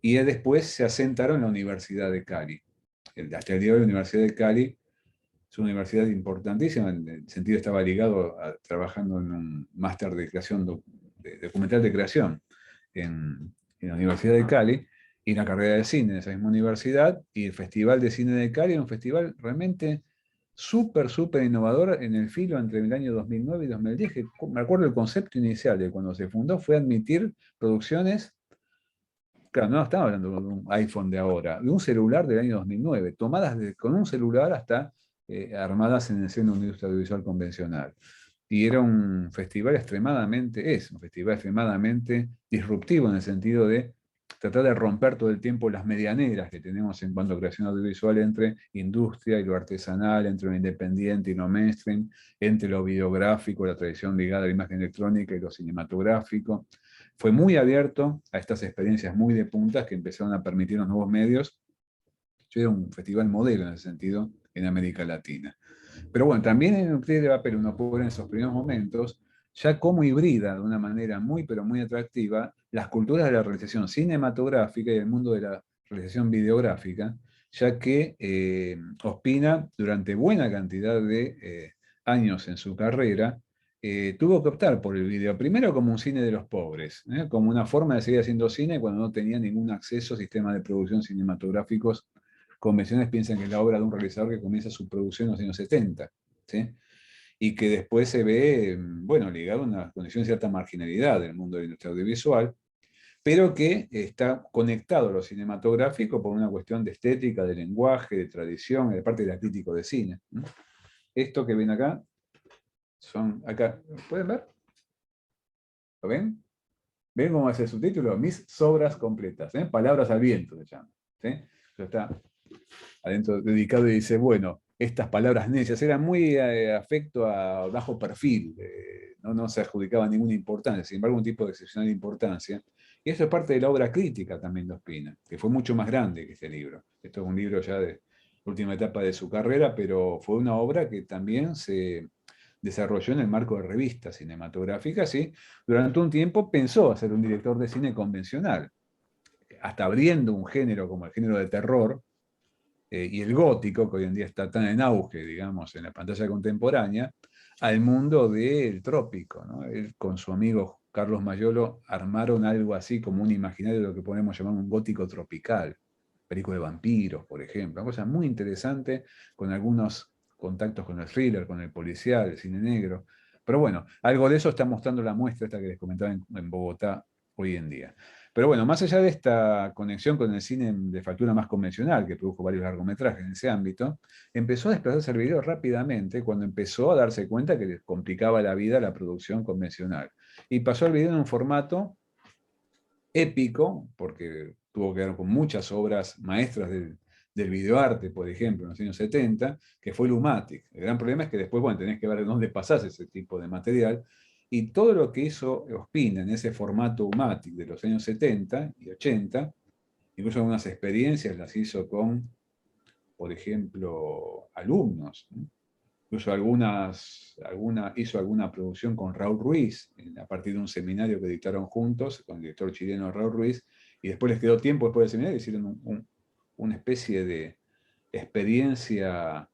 y después se asentaron en la Universidad de Cali. Hasta el día de hoy la Universidad de Cali es una universidad importantísima, en el sentido estaba ligado trabajando en un máster de creación, de documental de creación en la Universidad de Cali, y la carrera de cine en esa misma universidad, y el Festival de Cine de Cali, un festival realmente súper innovador en el filo entre el año 2009 y 2010, que me acuerdo el concepto inicial de cuando se fundó fue admitir producciones, claro, no estamos hablando de un iPhone de ahora, de un celular del año 2009, tomadas con un celular hasta armadas en el seno de una industria audiovisual convencional. Y era un festival extremadamente disruptivo en el sentido de tratar de romper todo el tiempo las medianeras que tenemos en cuanto a creación audiovisual entre industria y lo artesanal, entre lo independiente y lo mainstream, entre lo videográfico, la tradición ligada a la imagen electrónica y lo cinematográfico. Fue muy abierto a estas experiencias muy de puntas que empezaron a permitir los nuevos medios. Era un festival modelo en ese sentido en América Latina. Pero bueno, también en el Tigre de Papel uno puede ver en esos primeros momentos ya cómo hibrida de una manera muy atractiva las culturas de la realización cinematográfica y el mundo de la realización videográfica, ya que Ospina, durante buena cantidad de años en su carrera, tuvo que optar por el video, primero como un cine de los pobres, como una forma de seguir haciendo cine cuando no tenía ningún acceso a sistemas de producción cinematográficos convencionales. Piensan que es la obra de un realizador que comienza su producción en los años 70, ¿sí? Y que después se ve, bueno, ligado a una condición de cierta marginalidad del mundo de la industria audiovisual, pero que está conectado a lo cinematográfico por una cuestión de estética, de lenguaje, de tradición, de parte de la crítico de cine. Esto que ven acá, acá, ¿pueden ver? ¿Lo ven? ¿Ven cómo hace el subtítulo? Mis sobras completas, palabras al viento se llama. ¿Sí? Eso está adentro dedicado y dice, bueno, estas palabras necias eran muy afecto a bajo perfil, no se adjudicaba ninguna importancia, sin embargo un tipo de excepcional importancia. Y esto es parte de la obra crítica también de Ospina, que fue mucho más grande que este libro. Esto es un libro ya de última etapa de su carrera, pero fue una obra que también se desarrolló en el marco de revistas cinematográficas, y durante un tiempo pensó ser un director de cine convencional, hasta abriendo un género como el género de terror, y el gótico, que hoy en día está tan en auge, digamos, en la pantalla contemporánea, al mundo del trópico, ¿no? Él con su amigo Carlos Mayolo armaron algo así como un imaginario de lo que podemos llamar un gótico tropical, película de vampiros, por ejemplo, una cosa muy interesante, con algunos contactos con el thriller, con el policial, el cine negro. Pero bueno, algo de eso está mostrando la muestra esta que les comentaba en Bogotá hoy en día. Pero bueno, más allá de esta conexión con el cine de factura más convencional, que produjo varios largometrajes en ese ámbito, empezó a desplazarse al video rápidamente cuando empezó a darse cuenta que le complicaba la vida la producción convencional. Y pasó al video en un formato épico, porque tuvo que ver con muchas obras maestras del videoarte, por ejemplo, en los años 70, que fue Lumatic. El gran problema es que después, bueno, tenés que ver dónde pasás ese tipo de material. Y todo lo que hizo Ospina en ese formato Umatic de los años 70 y 80, incluso algunas experiencias las hizo con, por ejemplo, alumnos. Incluso hizo alguna producción con Raúl Ruiz, a partir de un seminario que dictaron juntos con el director chileno Raúl Ruiz, y después les quedó tiempo después del seminario, hicieron una especie de experiencia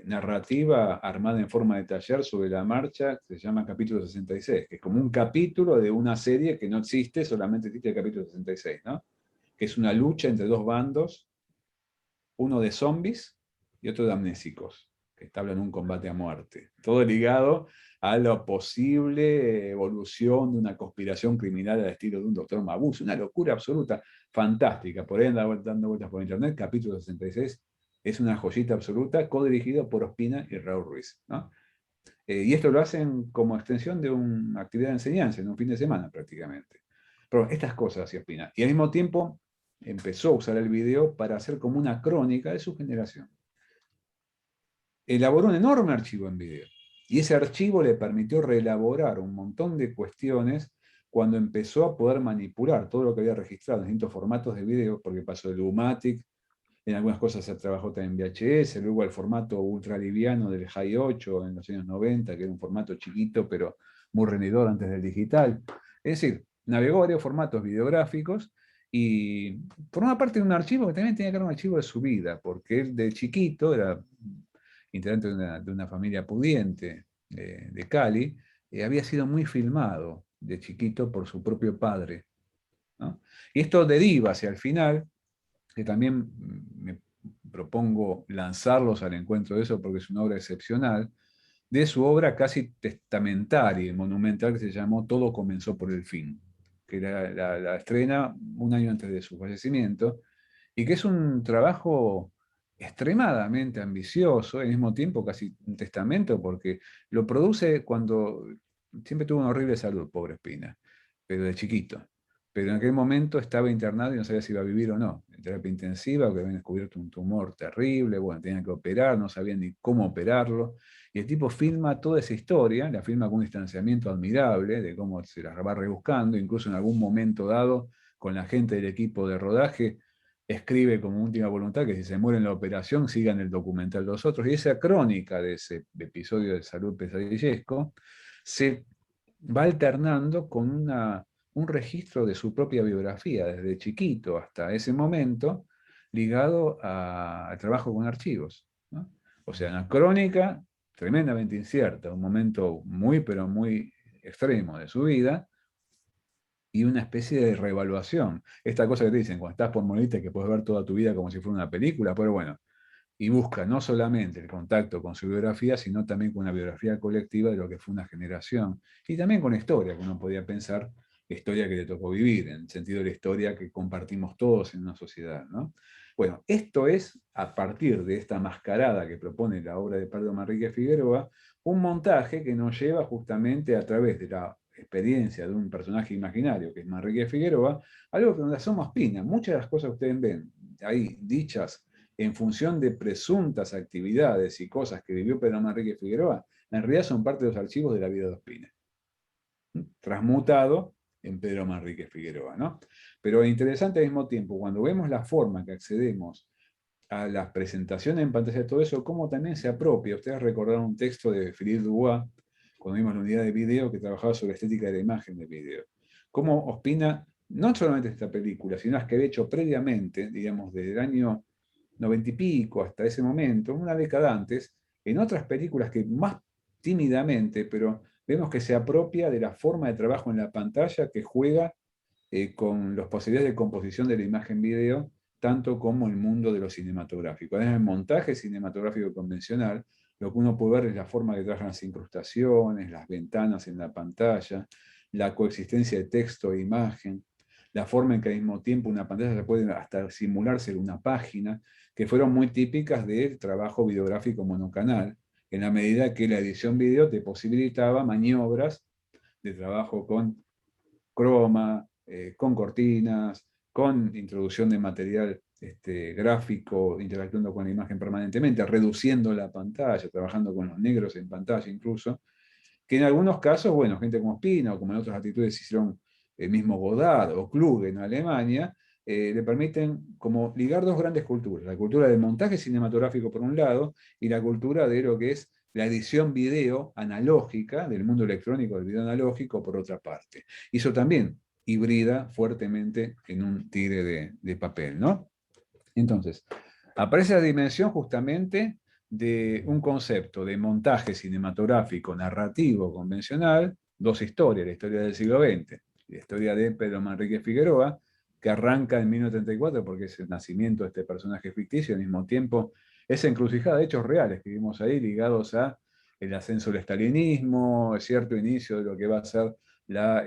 narrativa armada en forma de taller sobre la marcha, que se llama Capítulo 66, que es como un capítulo de una serie que no existe, solamente existe el capítulo 66, ¿no? Que es una lucha entre dos bandos, uno de zombies y otro de amnésicos. que establecen un combate a muerte. Todo ligado a la posible evolución de una conspiración criminal al estilo de un doctor Mabuse, una locura absoluta, fantástica. Por ahí anda dando vueltas por internet, capítulo 66, es una joyita absoluta, codirigido por Ospina y Raúl Ruiz, ¿no? Y esto lo hacen como extensión de una actividad de enseñanza, en un fin de semana prácticamente. Pero estas cosas hacía Ospina. Y al mismo tiempo empezó a usar el video para hacer como una crónica de su generación. Elaboró un enorme archivo en video. Y ese archivo le permitió reelaborar un montón de cuestiones cuando empezó a poder manipular todo lo que había registrado en distintos formatos de video, porque pasó del U-Matic, en algunas cosas se trabajó también en VHS, luego el formato ultra liviano del High 8 en los años 90, que era un formato chiquito pero muy rendidor antes del digital. Es decir, navegó varios formatos videográficos y formaba parte de un archivo que también tenía que ver un archivo de su vida, porque él de chiquito era integrante de una familia pudiente de Cali, había sido muy filmado de chiquito por su propio padre, ¿no? Y esto deriva hacia el final, que también me propongo lanzarlos al encuentro de eso porque es una obra excepcional, de su obra casi testamentaria y monumental que se llamó Todo comenzó por el fin, que la estrena un año antes de su fallecimiento, y que es un trabajo extremadamente ambicioso, al mismo tiempo casi un testamento, porque lo produce cuando siempre tuvo una horrible salud, pobre Espina, pero de chiquito. Pero en aquel momento estaba internado y no sabía si iba a vivir o no, en terapia intensiva, porque habían descubierto un tumor terrible, bueno, tenían que operar, no sabían ni cómo operarlo, y el tipo filma toda esa historia, la filma con un distanciamiento admirable, de cómo se la va rebuscando, incluso en algún momento dado, con la gente del equipo de rodaje, escribe como última voluntad que si se muere en la operación sigan el documental los otros, y esa crónica de ese episodio de salud pesadillesco se va alternando con un registro de su propia biografía, desde chiquito hasta ese momento, ligado al trabajo con archivos, ¿no? O sea, una crónica tremendamente incierta, un momento muy, pero muy extremo de su vida, y una especie de reevaluación. Esta cosa que te dicen, cuando estás por morirte, que puedes ver toda tu vida como si fuera una película, pero bueno, y busca no solamente el contacto con su biografía, sino también con una biografía colectiva de lo que fue una generación, y también con historia, que uno podía pensar, historia que le tocó vivir, en el sentido de la historia que compartimos todos en una sociedad, ¿no? Bueno, esto es, a partir de esta mascarada que propone la obra de Pardo Manrique Figueroa, un montaje que nos lleva justamente a través de la experiencia de un personaje imaginario, que es Manrique Figueroa, algo que donde somos Ospina. Muchas de las cosas que ustedes ven ahí dichas en función de presuntas actividades y cosas que vivió Pedro Manrique Figueroa, en realidad son parte de los archivos de la vida de Ospina, transmutado en Pedro Manrique Figueroa, ¿no? Pero interesante al mismo tiempo, cuando vemos la forma que accedemos a las presentaciones en pantalla de todo eso, cómo también se apropia. Ustedes recordaron un texto de Philippe Dubois, cuando vimos la unidad de video, que trabajaba sobre la estética de la imagen de video. Cómo Ospina, no solamente esta película, sino las que había hecho previamente, digamos, desde el año 90 y pico hasta ese momento, una década antes, en otras películas que más tímidamente, pero vemos que se apropia de la forma de trabajo en la pantalla que juega con las posibilidades de composición de la imagen video, tanto como el mundo de lo cinematográfico. En el montaje cinematográfico convencional, lo que uno puede ver es la forma que trabajan las incrustaciones, las ventanas en la pantalla, la coexistencia de texto e imagen, la forma en que al mismo tiempo una pantalla se puede hasta simular ser una página, que fueron muy típicas del trabajo videográfico monocanal, en la medida que la edición video te posibilitaba maniobras de trabajo con croma, con cortinas, con introducción de material gráfico, interactuando con la imagen permanentemente, reduciendo la pantalla, trabajando con los negros en pantalla incluso, que en algunos casos, bueno, gente como Ospina o como en otras actitudes hicieron el mismo Godard o Kluge en Alemania, le permiten como ligar dos grandes culturas, la cultura del montaje cinematográfico por un lado y la cultura de lo que es la edición video analógica, del mundo electrónico del video analógico por otra parte. Y eso también hibrida fuertemente en un tigre de papel, ¿no? Entonces, aparece la dimensión justamente de un concepto de montaje cinematográfico narrativo convencional, dos historias, la historia del siglo XX, la historia de Pedro Manrique Figueroa, que arranca en 1934 porque es el nacimiento de este personaje ficticio, al mismo tiempo esa encrucijada de hechos reales que vimos ahí ligados a el ascenso del estalinismo, cierto inicio de lo que va a ser la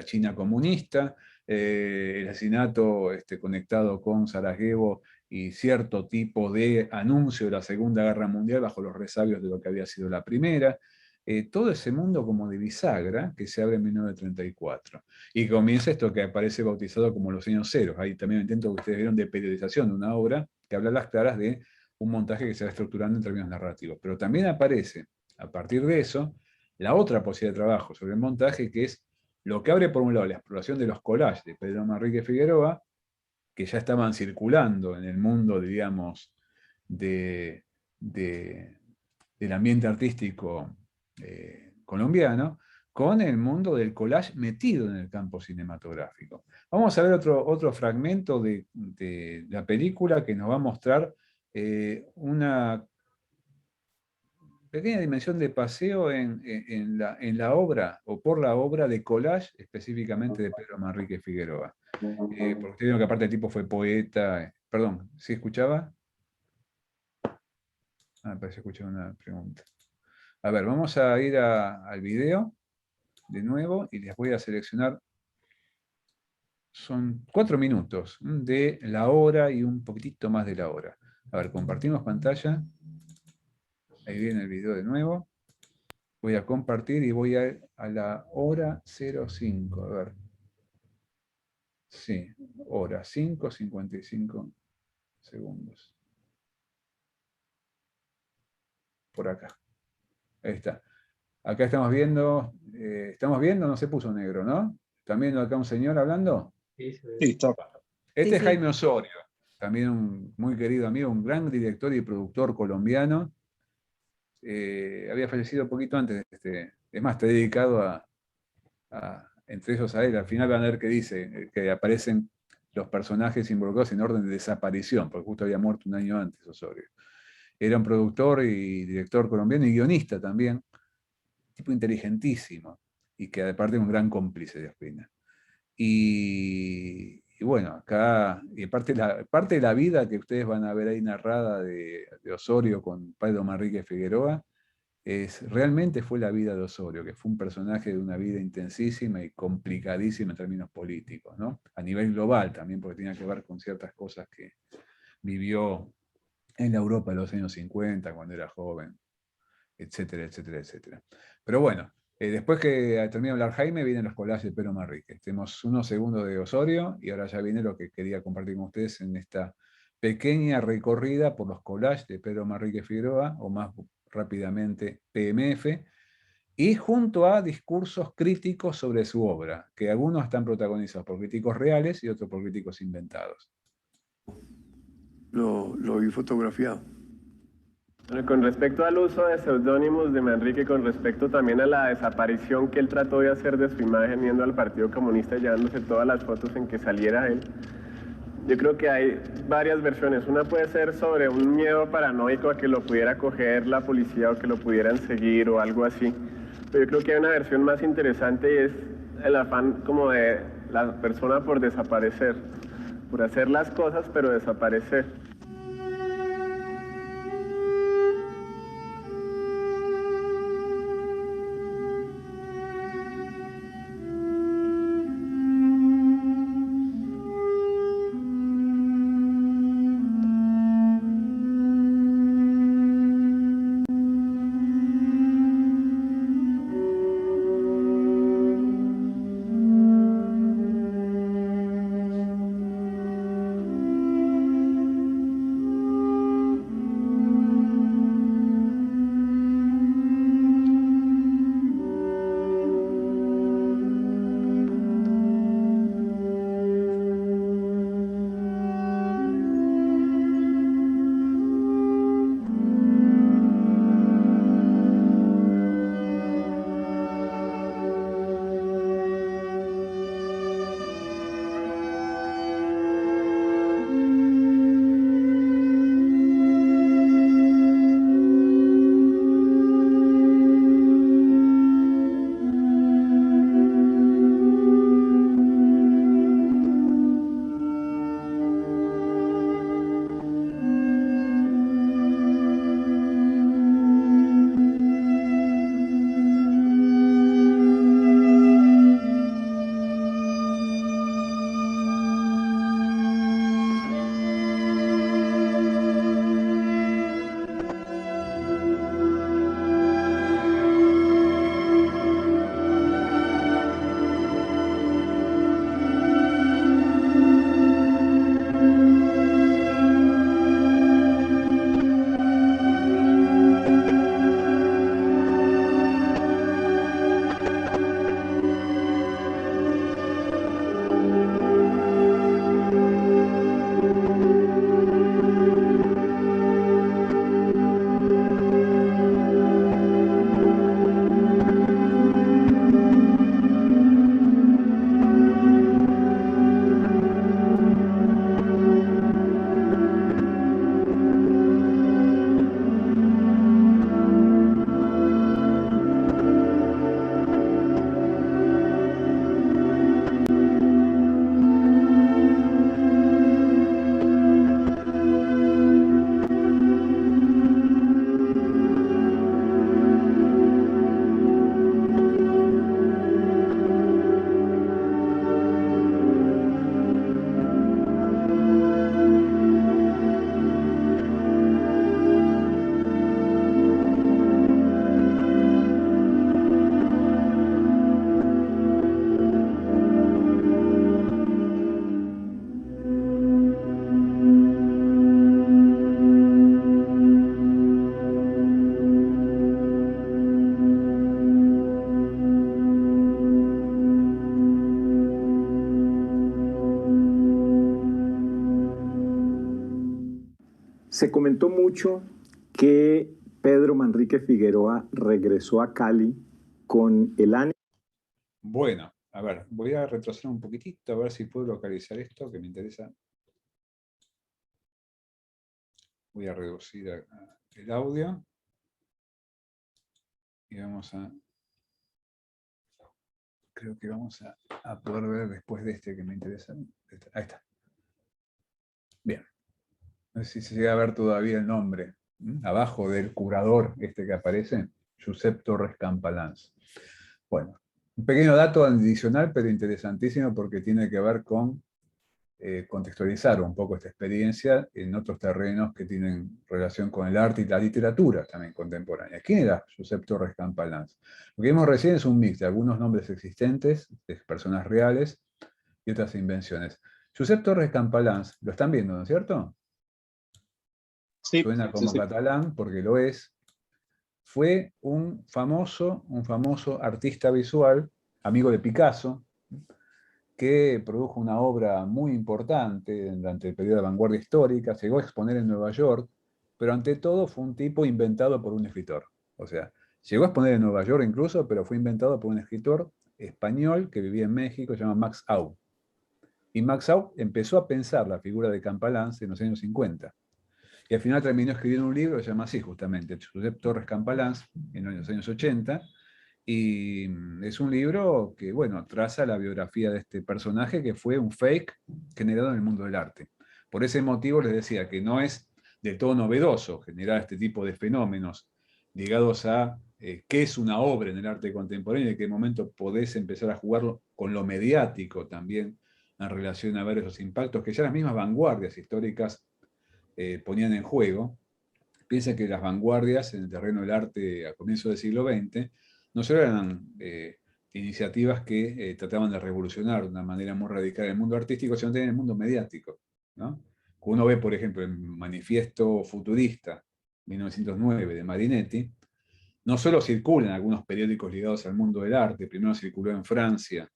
China comunista, el asesinato conectado con Sarajevo y cierto tipo de anuncio de la Segunda Guerra Mundial bajo los resabios de lo que había sido la Primera. Todo ese mundo como de bisagra que se abre en 1934. Y comienza esto que aparece bautizado como los años ceros. Ahí también intento que ustedes vieron de periodización de una obra que habla a las claras de un montaje que se va estructurando en términos narrativos. Pero también aparece, a partir de eso, la otra posibilidad de trabajo sobre el montaje, que es lo que abre por un lado la exploración de los collages de Pedro Manrique Figueroa, que ya estaban circulando en el mundo, digamos, del ambiente artístico colombiano, con el mundo del collage metido en el campo cinematográfico. Vamos a ver otro fragmento de la película que nos va a mostrar una pequeña dimensión de paseo en la obra, o por la obra de collage, específicamente de Pedro Manrique Figueroa. Porque te digo que aparte el tipo fue poeta. Perdón, ¿sí escuchaba? Parece que escuché una pregunta. A ver, vamos a ir al video de nuevo y les voy a seleccionar. Son 4 minutos de la hora y un poquitito más de la hora. A ver, compartimos pantalla. Ahí viene el video de nuevo. Voy a compartir y voy a la hora 05. A ver. Sí, hora 5:55 segundos. Por acá. Ahí está. Acá estamos viendo, no se puso negro, ¿no? ¿Están viendo acá un señor hablando? Sí, está. Este Sí, es sí. Jaime Osorio, también un muy querido amigo, un gran director y productor colombiano. Había fallecido un poquito antes. Es más, está dedicado entre ellos a él. Al final van a ver que dice que aparecen los personajes involucrados en orden de desaparición, porque justo había muerto un año antes Osorio. Era un productor y director colombiano y guionista también, tipo inteligentísimo, y que aparte es un gran cómplice de Ospina. Y bueno, acá, y parte de la vida que ustedes van a ver ahí narrada de Osorio con Pedro Manrique Figueroa, realmente fue la vida de Osorio, que fue un personaje de una vida intensísima y complicadísima en términos políticos, ¿no? A nivel global también, porque tenía que ver con ciertas cosas que vivió en la Europa de los años 50, cuando era joven, etcétera, etcétera, etcétera. Pero bueno, después que termina de hablar Jaime, vienen los collages de Pedro Manrique. Tenemos unos segundos de Osorio y ahora ya viene lo que quería compartir con ustedes en esta pequeña recorrida por los collages de Pedro Manrique Figueroa, o más rápidamente PMF, y junto a discursos críticos sobre su obra, que algunos están protagonizados por críticos reales y otros por críticos inventados. Lo vi fotografiado. Bueno, con respecto al uso de seudónimos de Manrique, con respecto también a la desaparición que él trató de hacer de su imagen yendo al Partido Comunista y llevándose todas las fotos en que saliera él, yo creo que hay varias versiones. Una puede ser sobre un miedo paranoico a que lo pudiera coger la policía o que lo pudieran seguir o algo así. Pero yo creo que hay una versión más interesante y es el afán como de la persona por desaparecer, por hacer las cosas pero desaparecer. Se comentó mucho que Pedro Manrique Figueroa regresó a Cali con el ánimo. Bueno, a ver, voy a retroceder un poquitito a ver si puedo localizar esto que me interesa. Voy a reducir el audio y vamos a... Creo que vamos a poder ver después de este que me interesa. Ahí está. Bien. No sé si se llega a ver todavía el nombre. Abajo del curador este que aparece, Josep Torres Campalans. Bueno, un pequeño dato adicional, pero interesantísimo porque tiene que ver con contextualizar un poco esta experiencia en otros terrenos que tienen relación con el arte y la literatura también contemporánea. ¿Quién era Josep Torres Campalans? Lo que vimos recién es un mix de algunos nombres existentes, de personas reales y otras invenciones. Josep Torres Campalans, lo están viendo, ¿no es cierto? Sí, suena como sí. catalán, porque lo es. Fue un famoso artista visual, amigo de Picasso, que produjo una obra muy importante durante el periodo de vanguardia histórica, llegó a exponer en Nueva York, pero ante todo fue un tipo inventado por un escritor. O sea, llegó a exponer en Nueva York incluso, pero fue inventado por un escritor español que vivía en México, se llama Max Aub. Y Max Aub empezó a pensar la figura de Campalans en los años 50. Y al final terminó escribiendo un libro que se llama así, justamente, Josep Torres Campalans, en los años 80, y es un libro que, bueno, traza la biografía de este personaje que fue un fake generado en el mundo del arte. Por ese motivo les decía que no es del todo novedoso generar este tipo de fenómenos ligados a qué es una obra en el arte contemporáneo y en qué momento podés empezar a jugarlo con lo mediático también en relación a ver esos impactos que ya las mismas vanguardias históricas ponían en juego. Piensa que las vanguardias en el terreno del arte a comienzos del siglo XX no solo eran iniciativas que trataban de revolucionar de una manera muy radical el mundo artístico, sino también el mundo mediático, ¿no? Uno ve, por ejemplo, el Manifiesto Futurista 1909 de Marinetti, no solo circula en algunos periódicos ligados al mundo del arte, primero circuló en Francia,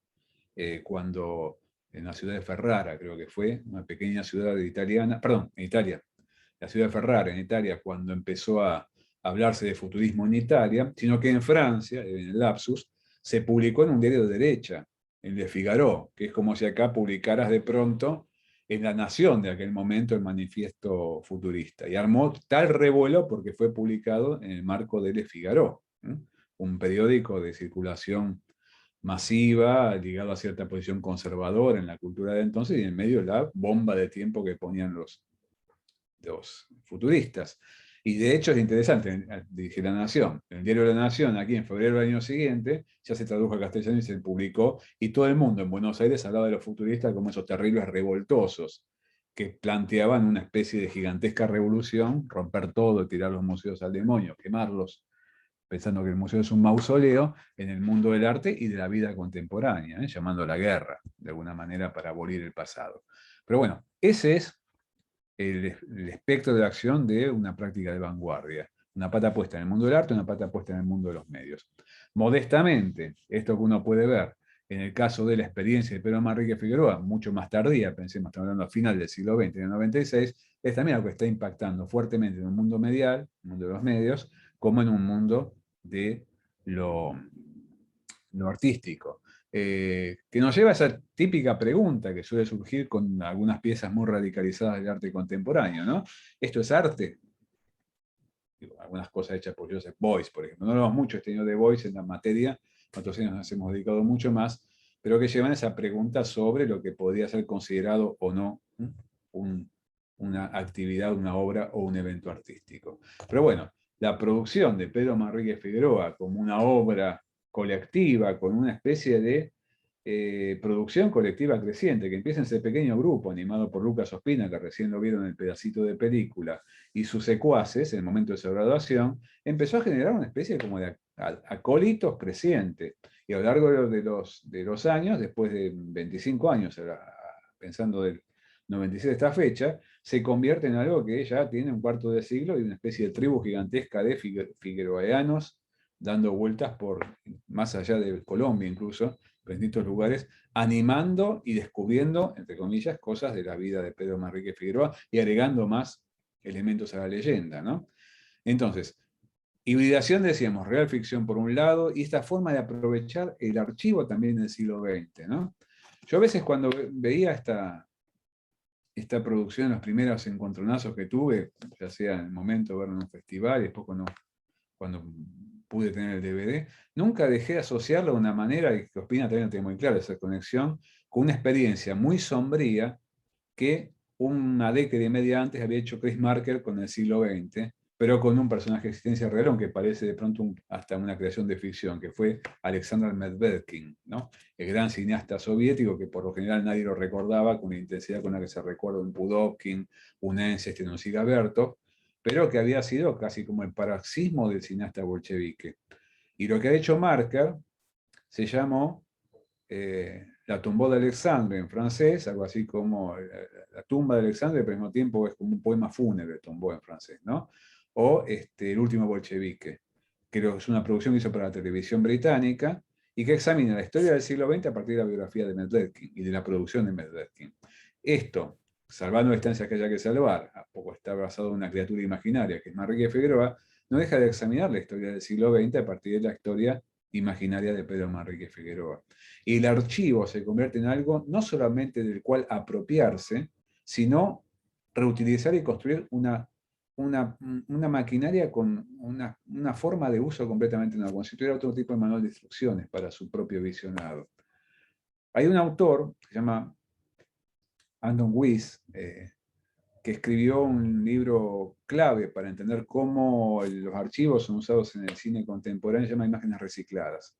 cuando en la ciudad de Ferrara, creo que fue, una pequeña ciudad italiana, perdón, en Italia, la ciudad de Ferrara, en Italia, cuando empezó a hablarse de futurismo en Italia, sino que en Francia, en el lapsus, se publicó en un diario de derecha, en Le Figaro, que es como si acá publicaras de pronto en La Nación de aquel momento el manifiesto futurista. Y armó tal revuelo porque fue publicado en el marco de Le Figaro, un periódico de circulación masiva, ligado a cierta posición conservadora en la cultura de entonces, y en medio la bomba de tiempo que ponían los futuristas. Y de hecho es interesante, dije La Nación, el diario de La Nación, aquí en febrero del año siguiente, ya se tradujo al castellano y se publicó, y todo el mundo en Buenos Aires hablaba de los futuristas como esos terribles revoltosos, que planteaban una especie de gigantesca revolución, romper todo, tirar los museos al demonio, quemarlos, pensando que el museo es un mausoleo en el mundo del arte y de la vida contemporánea, llamando a la guerra, de alguna manera, para abolir el pasado. Pero bueno, ese es el espectro de acción de una práctica de vanguardia. Una pata puesta en el mundo del arte, una pata puesta en el mundo de los medios. Modestamente, esto que uno puede ver en el caso de la experiencia de Pedro Manrique Figueroa, mucho más tardía, pensemos, estamos hablando a final del siglo XX, en el 96, es también algo que está impactando fuertemente en un mundo medial, en el mundo de los medios, como en un mundo de lo artístico. Que nos lleva a esa típica pregunta que suele surgir con algunas piezas muy radicalizadas del arte contemporáneo, ¿no? ¿Esto es arte? Digo, algunas cosas hechas por Joseph Beuys, por ejemplo. No hablamos mucho este año de Beuys en la materia, otros años nos hemos dedicado mucho más, pero que llevan esa pregunta sobre lo que podría ser considerado o no una actividad, una obra o un evento artístico. Pero bueno, la producción de Pedro Manrique Figueroa como una obra colectiva, con una especie de producción colectiva creciente, que empieza en ese pequeño grupo animado por Lucas Ospina, que recién lo vieron en el pedacito de película, y sus secuaces, en el momento de su graduación, empezó a generar una especie como de acólitos creciente. Y a lo largo de los años, después de 25 años, pensando del 96 de esta fecha, se convierte en algo que ya tiene un cuarto de siglo y una especie de tribu gigantesca de figueroanos dando vueltas por más allá de Colombia incluso, en distintos lugares, animando y descubriendo, entre comillas, cosas de la vida de Pedro Manrique Figueroa y agregando más elementos a la leyenda, ¿no? Entonces, hibridación, decíamos, real ficción por un lado, y esta forma de aprovechar el archivo también del siglo XX, ¿no? Yo a veces cuando veía esta producción, los primeros encontronazos que tuve, ya sea en el momento de verlo en un festival y después cuando pude tener el DVD, nunca dejé de asociarlo de una manera, y que Ospina también lo tiene muy claro, esa conexión, con una experiencia muy sombría que una década y media antes había hecho Chris Marker con el siglo XX, pero con un personaje de existencia real, aunque parece de pronto hasta una creación de ficción, que fue Alexander Medvedkin, ¿no? El gran cineasta soviético que por lo general nadie lo recordaba con la intensidad con la que se recuerda un Pudovkin, un Einstein, un Sigaberto, pero que había sido casi como el paroxismo del cineasta bolchevique. Y lo que ha hecho Marker se llamó La tombeau d'Alexandre en francés, algo así como la tumba de Alexandre, pero al mismo tiempo es como un poema fúnebre, tombeau en francés, ¿no? O El último bolchevique, que es una producción que hizo para la televisión británica y que examina la historia del siglo XX a partir de la biografía de Medvedkin y de la producción de Medvedkin. Esto, salvando distancias que haya que salvar, a poco está basado en una criatura imaginaria que es Manrique Figueroa, no deja de examinar la historia del siglo XX a partir de la historia imaginaria de Pedro Manrique Figueroa. Y el archivo se convierte en algo no solamente del cual apropiarse, sino reutilizar y construir una maquinaria con una forma de uso completamente nueva, como si tuviera otro tipo de manual de instrucciones para su propio visionado. Hay un autor que se llama Anton Weiss, que escribió un libro clave para entender cómo los archivos son usados en el cine contemporáneo, se llama Imágenes recicladas,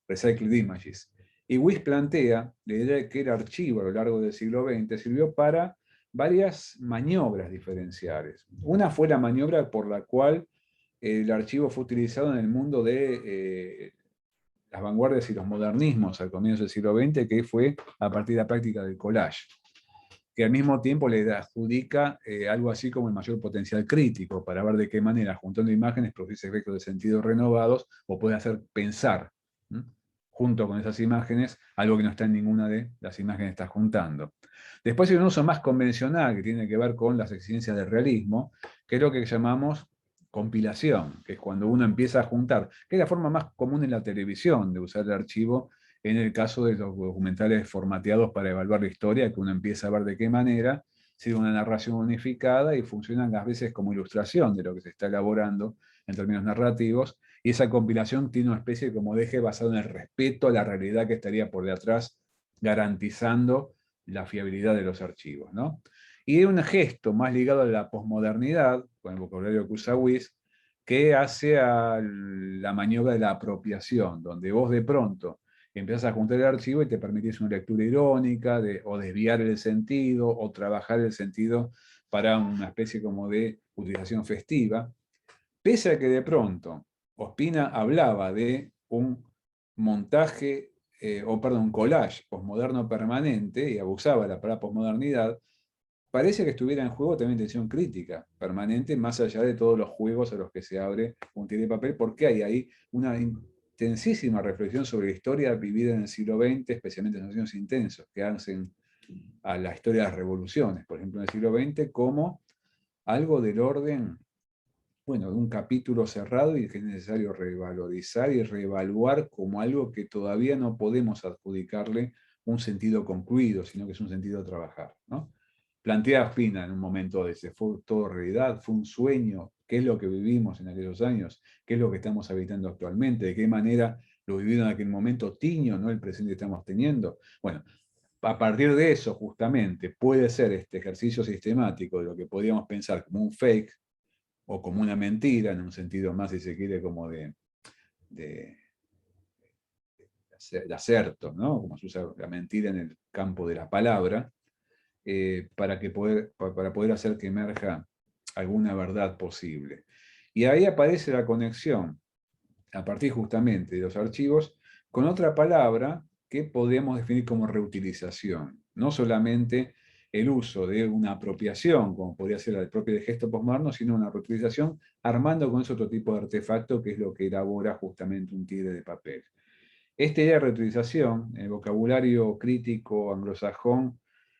Recycled Images. Y Weiss plantea la idea de que el archivo a lo largo del siglo XX sirvió para varias maniobras diferenciales. Una fue la maniobra por la cual el archivo fue utilizado en el mundo de las vanguardias y los modernismos al comienzo del siglo XX, que fue a partir de la práctica del collage, que al mismo tiempo le adjudica algo así como el mayor potencial crítico, para ver de qué manera, juntando imágenes, produce efectos de sentido renovados, o puede hacer pensar, junto con esas imágenes, algo que no está en ninguna de las imágenes que estás juntando. Después hay un uso más convencional, que tiene que ver con las exigencias del realismo, que es lo que llamamos compilación, que es cuando uno empieza a juntar, que es la forma más común en la televisión de usar el archivo, en el caso de los documentales formateados para evaluar la historia, que uno empieza a ver de qué manera sigue una narración unificada y funcionan a veces como ilustración de lo que se está elaborando en términos narrativos, y esa compilación tiene una especie como de eje basado en el respeto a la realidad que estaría por detrás, garantizando la fiabilidad de los archivos, ¿no? Y un gesto más ligado a la posmodernidad, con el vocabulario que usa Weiss, que hace a la maniobra de la apropiación, donde vos de pronto empiezas a juntar el archivo y te permitís una lectura irónica, o desviar el sentido, o trabajar el sentido para una especie como de utilización festiva, pese a que de pronto Ospina hablaba de un montaje, un collage posmoderno permanente, y abusaba de la palabra posmodernidad, parece que estuviera en juego también tensión crítica permanente, más allá de todos los juegos a los que se abre un tira de papel, porque hay ahí una intensísima reflexión sobre la historia vivida en el siglo XX, especialmente en los años intensos, que hacen a la historia de las revoluciones, por ejemplo, en el siglo XX, como algo del orden, bueno, de un capítulo cerrado, y que es necesario revalorizar y reevaluar como algo que todavía no podemos adjudicarle un sentido concluido, sino que es un sentido a trabajar, ¿no? Plantea Ospina en un momento de ese, ¿fue todo realidad? ¿Fue un sueño? ¿Qué es lo que vivimos en aquellos años? ¿Qué es lo que estamos habitando actualmente? ¿De qué manera lo vivido en aquel momento tiño, ¿no?, el presente que estamos teniendo? Bueno, a partir de eso, justamente, puede ser este ejercicio sistemático de lo que podríamos pensar como un fake o como una mentira, en un sentido más, si se quiere, como de acerto, ¿no? Como se usa la mentira en el campo de la palabra, para poder hacer que emerja alguna verdad posible. Y ahí aparece la conexión, a partir justamente de los archivos, con otra palabra que podríamos definir como reutilización. No solamente el uso de una apropiación, como podría ser el propio de gesto posmoderno, sino una reutilización armando con ese otro tipo de artefacto, que es lo que elabora justamente un tigre de papel. Esta idea de reutilización, en el vocabulario crítico anglosajón,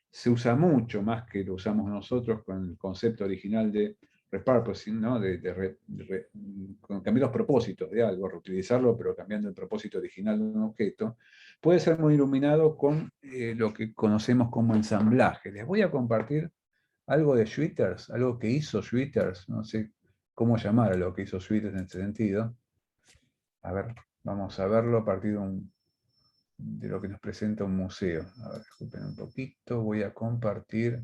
se usa mucho más que lo usamos nosotros con el concepto original de repurposing, ¿no? Con cambiar los propósitos de algo, reutilizarlo, pero cambiando el propósito original de un objeto, puede ser muy iluminado con lo que conocemos como ensamblaje. Les voy a compartir algo de Schwitters, algo que hizo Schwitters, no sé cómo llamar a lo que hizo Schwitters en ese sentido. A ver, vamos a verlo a partir de lo que nos presenta un museo. A ver, disculpen un poquito, voy a compartir.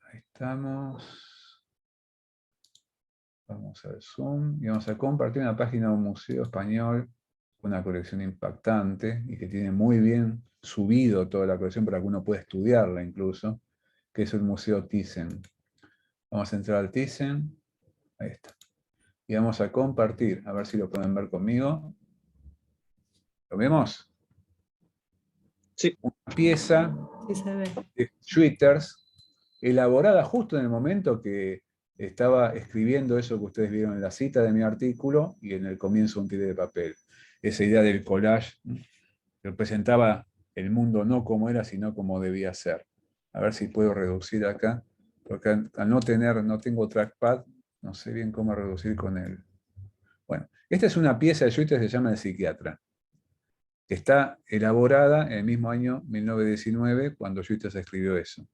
Ahí estamos. Vamos al Zoom y vamos a compartir una página de un museo español, una colección impactante y que tiene muy bien subido toda la colección para que uno pueda estudiarla incluso, que es el Museo Thyssen. Vamos a entrar al Thyssen. Ahí está. Y vamos a compartir, a ver si lo pueden ver conmigo. ¿Lo vemos? Sí. Una pieza Sí, se ve. de Schwitters, elaborada justo en el momento que estaba escribiendo eso que ustedes vieron en la cita de mi artículo y en el comienzo un tiré de papel. Esa idea del collage que representaba el mundo no como era, sino como debía ser. A ver si puedo reducir acá, porque al no tengo trackpad, no sé bien cómo reducir con él. Bueno, esta es una pieza de Schwitters que se llama El psiquiatra, que está elaborada en el mismo año 1919, cuando Schwitters escribió eso.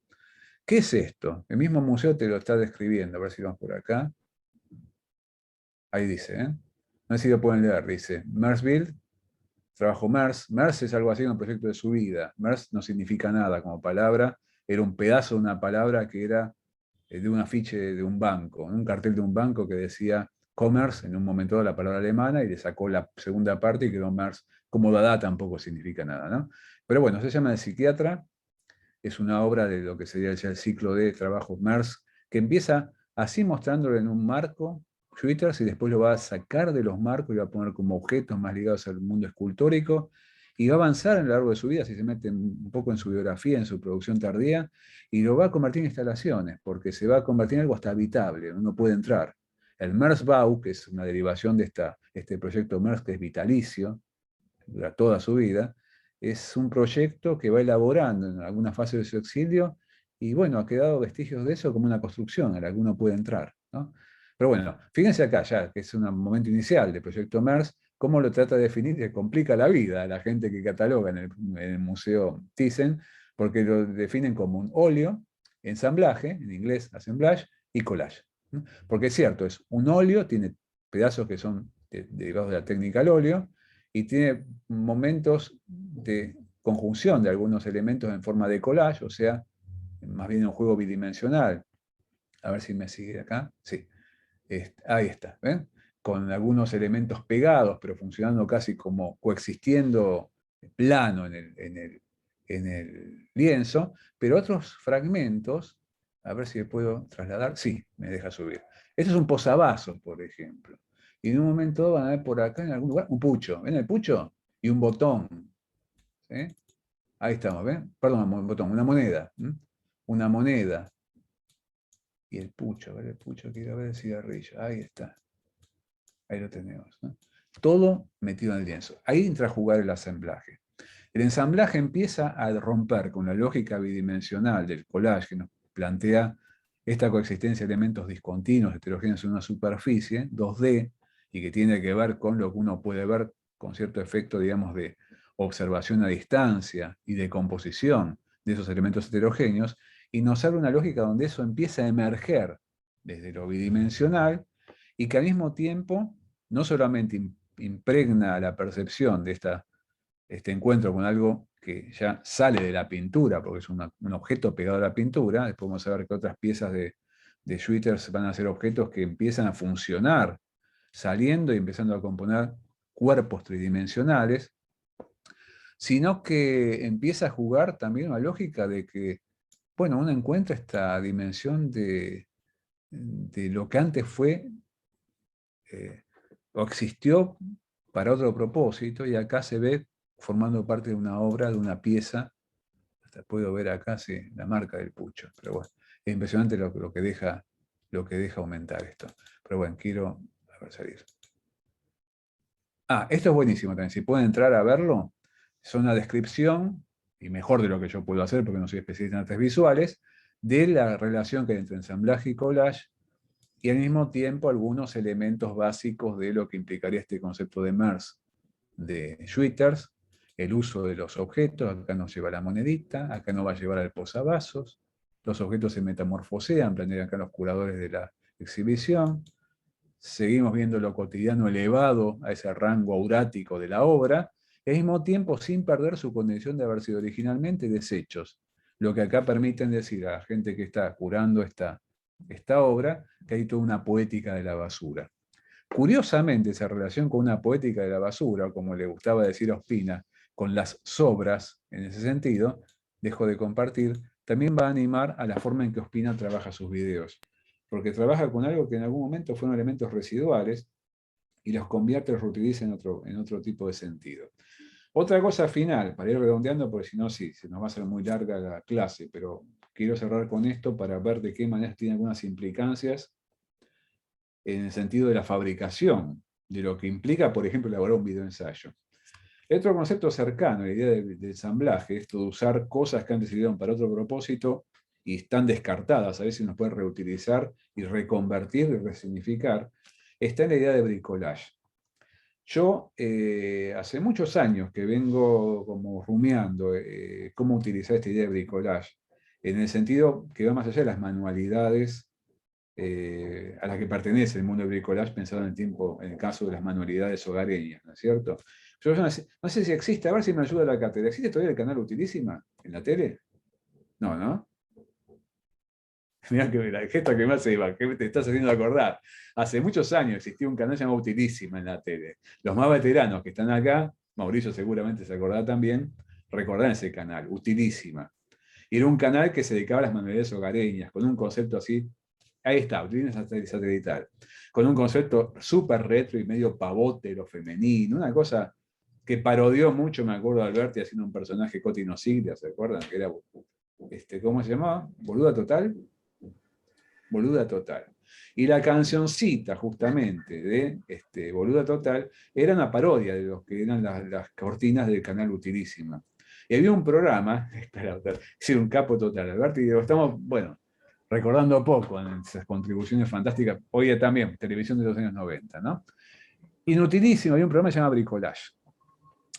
¿Qué es esto? El mismo museo te lo está describiendo. A ver si vamos por acá. Ahí dice, ¿eh? No sé si lo pueden leer. Dice, Mersville, trabajo Mers. Mers es algo así, un proyecto de su vida. Mers no significa nada como palabra. Era un pedazo de una palabra que era de un afiche de un banco, un cartel de un banco que decía Commerce, en un momento de la palabra alemana, y le sacó la segunda parte y quedó Mers. Como Dada tampoco significa nada, ¿no? Pero bueno, se llama El psiquiatra. Es una obra de lo que sería ya el ciclo de trabajo Mers, que empieza así mostrándolo en un marco, Schwitters, y después lo va a sacar de los marcos y va a poner como objetos más ligados al mundo escultórico, y va a avanzar a lo largo de su vida, si se mete un poco en su biografía, en su producción tardía, y lo va a convertir en instalaciones, porque se va a convertir en algo hasta habitable, uno puede entrar. El Mersbau, que es una derivación de este proyecto Mers, que es vitalicio, dura toda su vida, es un proyecto que va elaborando en alguna fase de su exilio y bueno, ha quedado vestigios de eso como una construcción a la que uno puede entrar, ¿no? Pero bueno, fíjense acá ya, que es un momento inicial del proyecto Mers, cómo lo trata de definir y le complica la vida a la gente que cataloga en el Museo Thyssen, porque lo definen como un óleo, ensamblaje, en inglés assemblage, y collage, ¿no? Porque es cierto, es un óleo, tiene pedazos que son derivados de la técnica al óleo, y tiene momentos de conjunción de algunos elementos en forma de collage, o sea, más bien un juego bidimensional. A ver si me sigue acá. Sí, ahí está, ¿ven? Con algunos elementos pegados, pero funcionando casi como coexistiendo plano en el lienzo, pero otros fragmentos, a ver si me puedo trasladar. Sí, me deja subir. Este es un posavasos, por ejemplo. Y en un momento van a ver por acá en algún lugar un pucho. ¿Ven el pucho? Y un botón. ¿Sí? Ahí estamos, ¿ven? Perdón, un botón, una moneda. ¿Mm? Una moneda. Y el pucho, a ver el pucho, quiero ver el cigarrillo. Ahí está. Ahí lo tenemos, ¿no? Todo metido en el lienzo. Ahí entra a jugar el ensamblaje. El ensamblaje empieza a romper con la lógica bidimensional del collage que nos plantea esta coexistencia de elementos discontinuos, heterogéneos en una superficie, 2D, y que tiene que ver con lo que uno puede ver con cierto efecto, digamos, de observación a distancia y de composición de esos elementos heterogéneos, y nos abre una lógica donde eso empieza a emerger desde lo bidimensional y que al mismo tiempo no solamente impregna la percepción de este encuentro con algo que ya sale de la pintura, porque es un objeto pegado a la pintura. Después vamos a ver que otras piezas de Schwitters van a ser objetos que empiezan a funcionar, saliendo y empezando a componer cuerpos tridimensionales, sino que empieza a jugar también una lógica de que, bueno, uno encuentra esta dimensión de lo que antes fue o existió para otro propósito, y acá se ve formando parte de una obra, de una pieza. Hasta puedo ver acá, sí, la marca del pucho. Pero bueno, es impresionante lo que deja aumentar esto. Pero bueno, quiero a ver, salir. Esto es buenísimo también. Si pueden entrar a verlo, es una descripción y mejor de lo que yo puedo hacer porque no soy especialista en artes visuales, de la relación que hay entre ensamblaje y collage, y al mismo tiempo algunos elementos básicos de lo que implicaría este concepto de MERS de Schwitters, el uso de los objetos. Acá nos lleva la monedita, acá nos va a llevar al posavasos, los objetos se metamorfosean, plantean acá los curadores de la exhibición, seguimos viendo lo cotidiano elevado a ese rango aurático de la obra, y al mismo tiempo sin perder su condición de haber sido originalmente desechos, lo que acá permiten decir a la gente que está curando esta obra, que hay toda una poética de la basura. Curiosamente, esa relación con una poética de la basura, como le gustaba decir a Ospina, con las sobras, en ese sentido, dejo de compartir, también va a animar a la forma en que Ospina trabaja sus videos, porque trabaja con algo que en algún momento fueron elementos residuales y los convierte, los reutiliza en otro tipo de sentido. Otra cosa final, para ir redondeando, porque si no, sí, se nos va a hacer muy larga la clase, pero quiero cerrar con esto para ver de qué manera tiene algunas implicancias en el sentido de la fabricación, de lo que implica, por ejemplo, elaborar un videoensayo. Otro concepto cercano, la idea de ensamblaje, esto de usar cosas que antes sirvieron para otro propósito y están descartadas, a veces nos puede reutilizar y reconvertir y resignificar, está en la idea de bricolage. Yo hace muchos años que vengo como rumiando cómo utilizar esta idea de bricolage, en el sentido que va más allá de las manualidades a las que pertenece el mundo del bricolage, pensado en el caso de las manualidades hogareñas, ¿no es cierto? Yo no sé si existe, a ver si me ayuda la cátedra. ¿Existe todavía el canal Utilísima en la tele? No, ¿no? Mirá que el gesto que me hace Iván, que te estás haciendo acordar. Hace muchos años existía un canal llamado Utilísima en la tele. Los más veteranos que están acá, Mauricio seguramente se acordará también, recordarán ese canal, Utilísima. Y era un canal que se dedicaba a las manualidades hogareñas, con un concepto así. Ahí está, Utilísima satelital. Con un concepto súper retro y medio pavote, lo femenino, una cosa que parodió mucho, me acuerdo de Alberti haciendo un personaje Coti Nosiglia, ¿se acuerdan? Que era, ¿cómo se llamaba? ¿Boluda Total? Boluda Total. Y la cancioncita, justamente, de Boluda Total, era una parodia de los que eran las cortinas del canal Utilísima. Y había un programa, espera, sí, un capo total, Alberti, y lo estamos, bueno, recordando poco en esas contribuciones fantásticas, hoy también, televisión de los años 90, ¿no? Inutilísimo, había un programa que se llama Bricolage.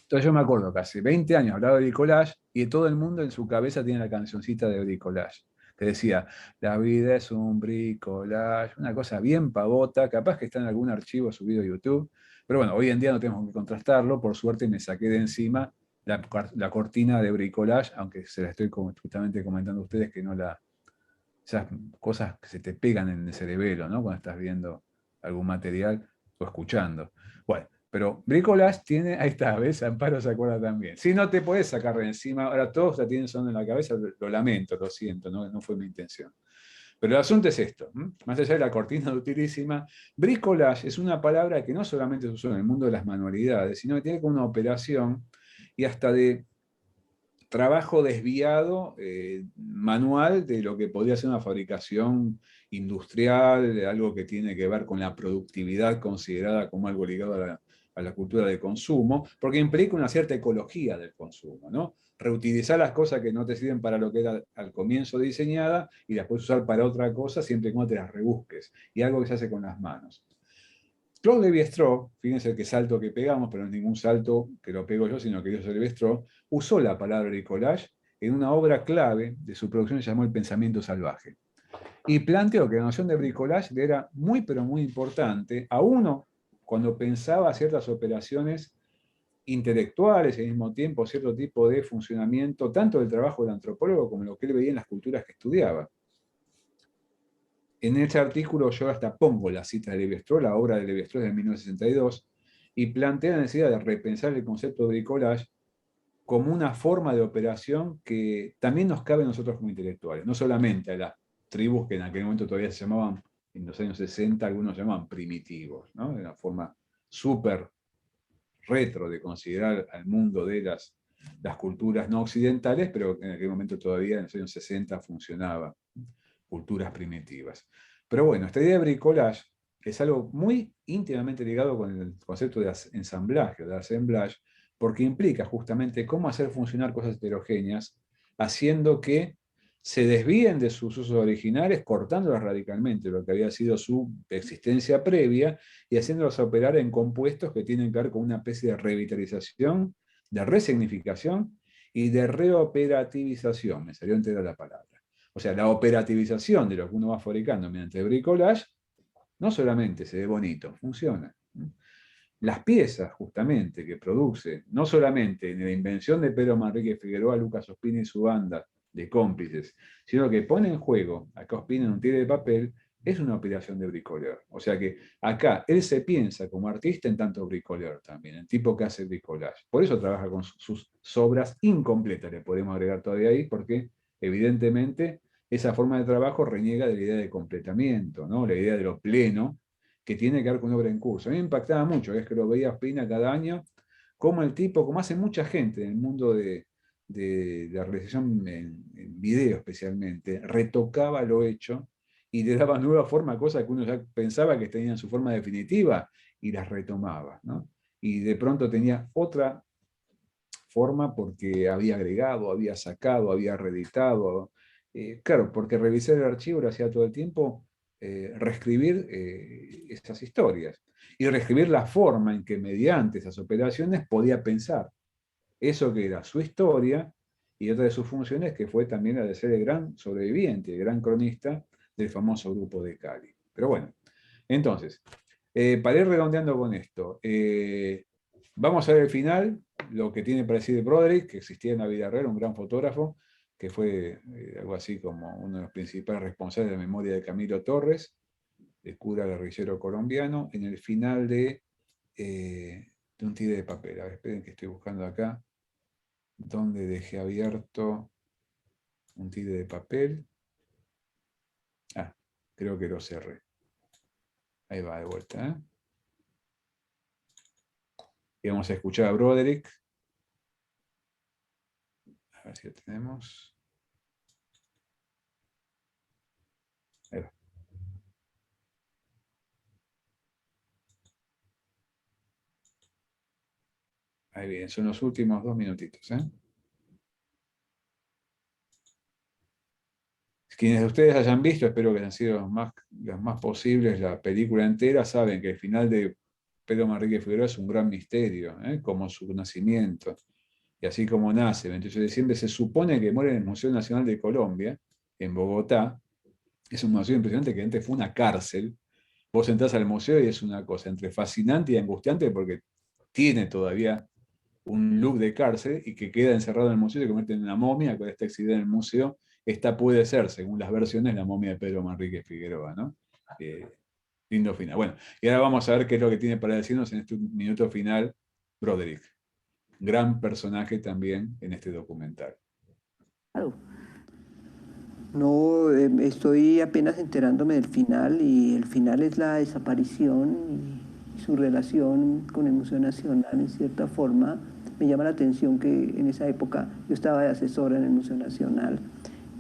Entonces yo me acuerdo que hace 20 años hablaba de bricolage y todo el mundo en su cabeza tiene la cancioncita de bricolage, que decía, la vida es un bricolage, una cosa bien pavota, capaz que está en algún archivo subido a YouTube, pero bueno, hoy en día no tenemos que contrastarlo, por suerte me saqué de encima la cortina de bricolage, aunque se la estoy justamente comentando a ustedes que no esas cosas que se te pegan en el cerebelo, ¿no? Cuando estás viendo algún material o escuchando. Bueno, pero bricolage tiene, ahí está, ¿ves? Amparo se acuerda también. Si no te podés sacar de encima, ahora todos la tienen sonando en la cabeza, lo lamento, lo siento, no fue mi intención. Pero el asunto es esto, más allá de la cortina de Utilísima, bricolage es una palabra que no solamente se usó en el mundo de las manualidades, sino que tiene como una operación y hasta de trabajo desviado, manual, de lo que podría ser una fabricación industrial, algo que tiene que ver con la productividad considerada como algo ligado a la cultura de consumo, porque implica una cierta ecología del consumo, ¿no? Reutilizar las cosas que no te sirven para lo que era al comienzo diseñada y después usar para otra cosa siempre que no te las rebusques, y algo que se hace con las manos. Claude Lévi-Strauss, fíjense qué salto que pegamos, pero no es ningún salto que lo pego yo, sino que yo soy Lévi-Strauss, usó la palabra bricolage en una obra clave de su producción que se llamó El pensamiento salvaje. Y planteó que la noción de bricolage le era muy, pero muy importante a uno cuando pensaba ciertas operaciones intelectuales y al mismo tiempo cierto tipo de funcionamiento, tanto del trabajo del antropólogo como lo que él veía en las culturas que estudiaba. En este artículo yo hasta pongo la cita de Lévi-Strauss, la obra de Lévi-Strauss de 1962, y plantea la necesidad de repensar el concepto de bricolage como una forma de operación que también nos cabe a nosotros como intelectuales, no solamente a las tribus que en aquel momento todavía se llamaban, en los años 60, algunos llamaban primitivos, ¿no? De una forma súper retro de considerar al mundo de las culturas no occidentales, pero en aquel momento todavía en los años 60 funcionaba. Culturas primitivas. Pero bueno, esta idea de bricolage es algo muy íntimamente ligado con el concepto de ensamblaje, de assemblage, porque implica justamente cómo hacer funcionar cosas heterogéneas, haciendo que se desvíen de sus usos originales, cortándolas radicalmente, lo que había sido su existencia previa, y haciéndolas operar en compuestos que tienen que ver con una especie de revitalización, de resignificación y de reoperativización, me salió entera la palabra. O sea, la operativización de lo que uno va fabricando mediante bricolage, no solamente se ve bonito, funciona. Las piezas, justamente, que produce, no solamente en la invención de Pedro Manrique Figueroa, Lucas Ospina y su banda de cómplices, sino que pone en juego, acá Ospina en un tire de papel, es una operación de bricoleur. O sea que acá él se piensa como artista en tanto bricoleur también, el tipo que hace bricolage. Por eso trabaja con sus obras incompletas, le podemos agregar todavía ahí, porque evidentemente esa forma de trabajo reniega de la idea de completamiento, ¿no? La idea de lo pleno, que tiene que ver con obra en curso. A mí me impactaba mucho, es que lo veía Ospina cada año, como el tipo, como hace mucha gente en el mundo de la realización en video especialmente, retocaba lo hecho y le daba nueva forma a cosas que uno ya pensaba que tenían su forma definitiva y las retomaba, ¿no? Y de pronto tenía otra forma porque había agregado, había sacado, había reeditado. Claro, porque revisar el archivo lo hacía todo el tiempo, reescribir esas historias y reescribir la forma en que mediante esas operaciones podía pensar eso que era su historia, y otra de sus funciones que fue también la de ser el gran sobreviviente, el gran cronista del famoso grupo de Cali. Pero bueno, entonces, para ir redondeando con esto, vamos a ver el final, lo que tiene para decir Broderick, que existía en la vida real, un gran fotógrafo, que fue algo así como uno de los principales responsables de la memoria de Camilo Torres, el cura guerrillero colombiano, en el final de un tire de papel. A ver, esperen que estoy buscando acá, donde dejé abierto un tire de papel. Ah, creo que lo cerré. Ahí va de vuelta, ¿eh? Y vamos a escuchar a Broderick. A ver si lo tenemos. Ahí va. Ahí bien, son los últimos 2 minutitos, ¿eh? Quienes de ustedes hayan visto, espero que hayan sido las más posibles, la película entera, saben que el final de Pedro Manrique Figueroa es un gran misterio, como su nacimiento. Y así como nace, el 28 de diciembre, se supone que muere en el Museo Nacional de Colombia, en Bogotá. Es un museo impresionante que antes fue una cárcel. Vos entrás al museo y es una cosa entre fascinante y angustiante porque tiene todavía un look de cárcel y que queda encerrado en el museo y se convierte en una momia que está exhibida en el museo. Esta puede ser, según las versiones, la momia de Pedro Manrique Figueroa, ¿no? Lindo final. Bueno, y ahora vamos a ver qué es lo que tiene para decirnos en este minuto final Broderick. Gran personaje también en este documental. Claro. No, estoy apenas enterándome del final, y el final es la desaparición y su relación con el Museo Nacional, en cierta forma. Me llama la atención que en esa época yo estaba de asesora en el Museo Nacional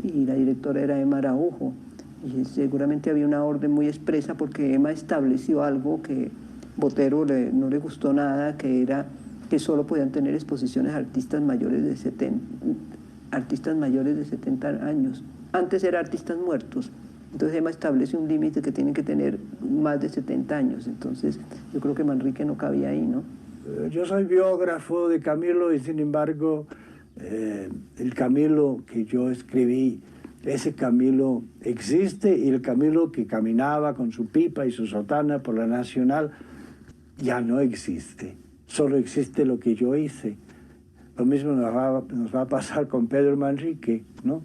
y la directora era Emma Araujo, y seguramente había una orden muy expresa porque Emma estableció algo que Botero no le gustó nada, que era que solo podían tener exposiciones artistas mayores de 70 años. Antes era artistas muertos. Entonces Emma establece un límite que tienen que tener más de 70 años. Entonces yo creo que Manrique no cabía ahí, ¿no? Yo soy biógrafo de Camilo y sin embargo el Camilo que yo escribí, ese Camilo existe, y el Camilo que caminaba con su pipa y su sotana por la Nacional ya no existe. Solo existe lo que yo hice. Lo mismo nos va a pasar con Pedro Manrique, ¿no?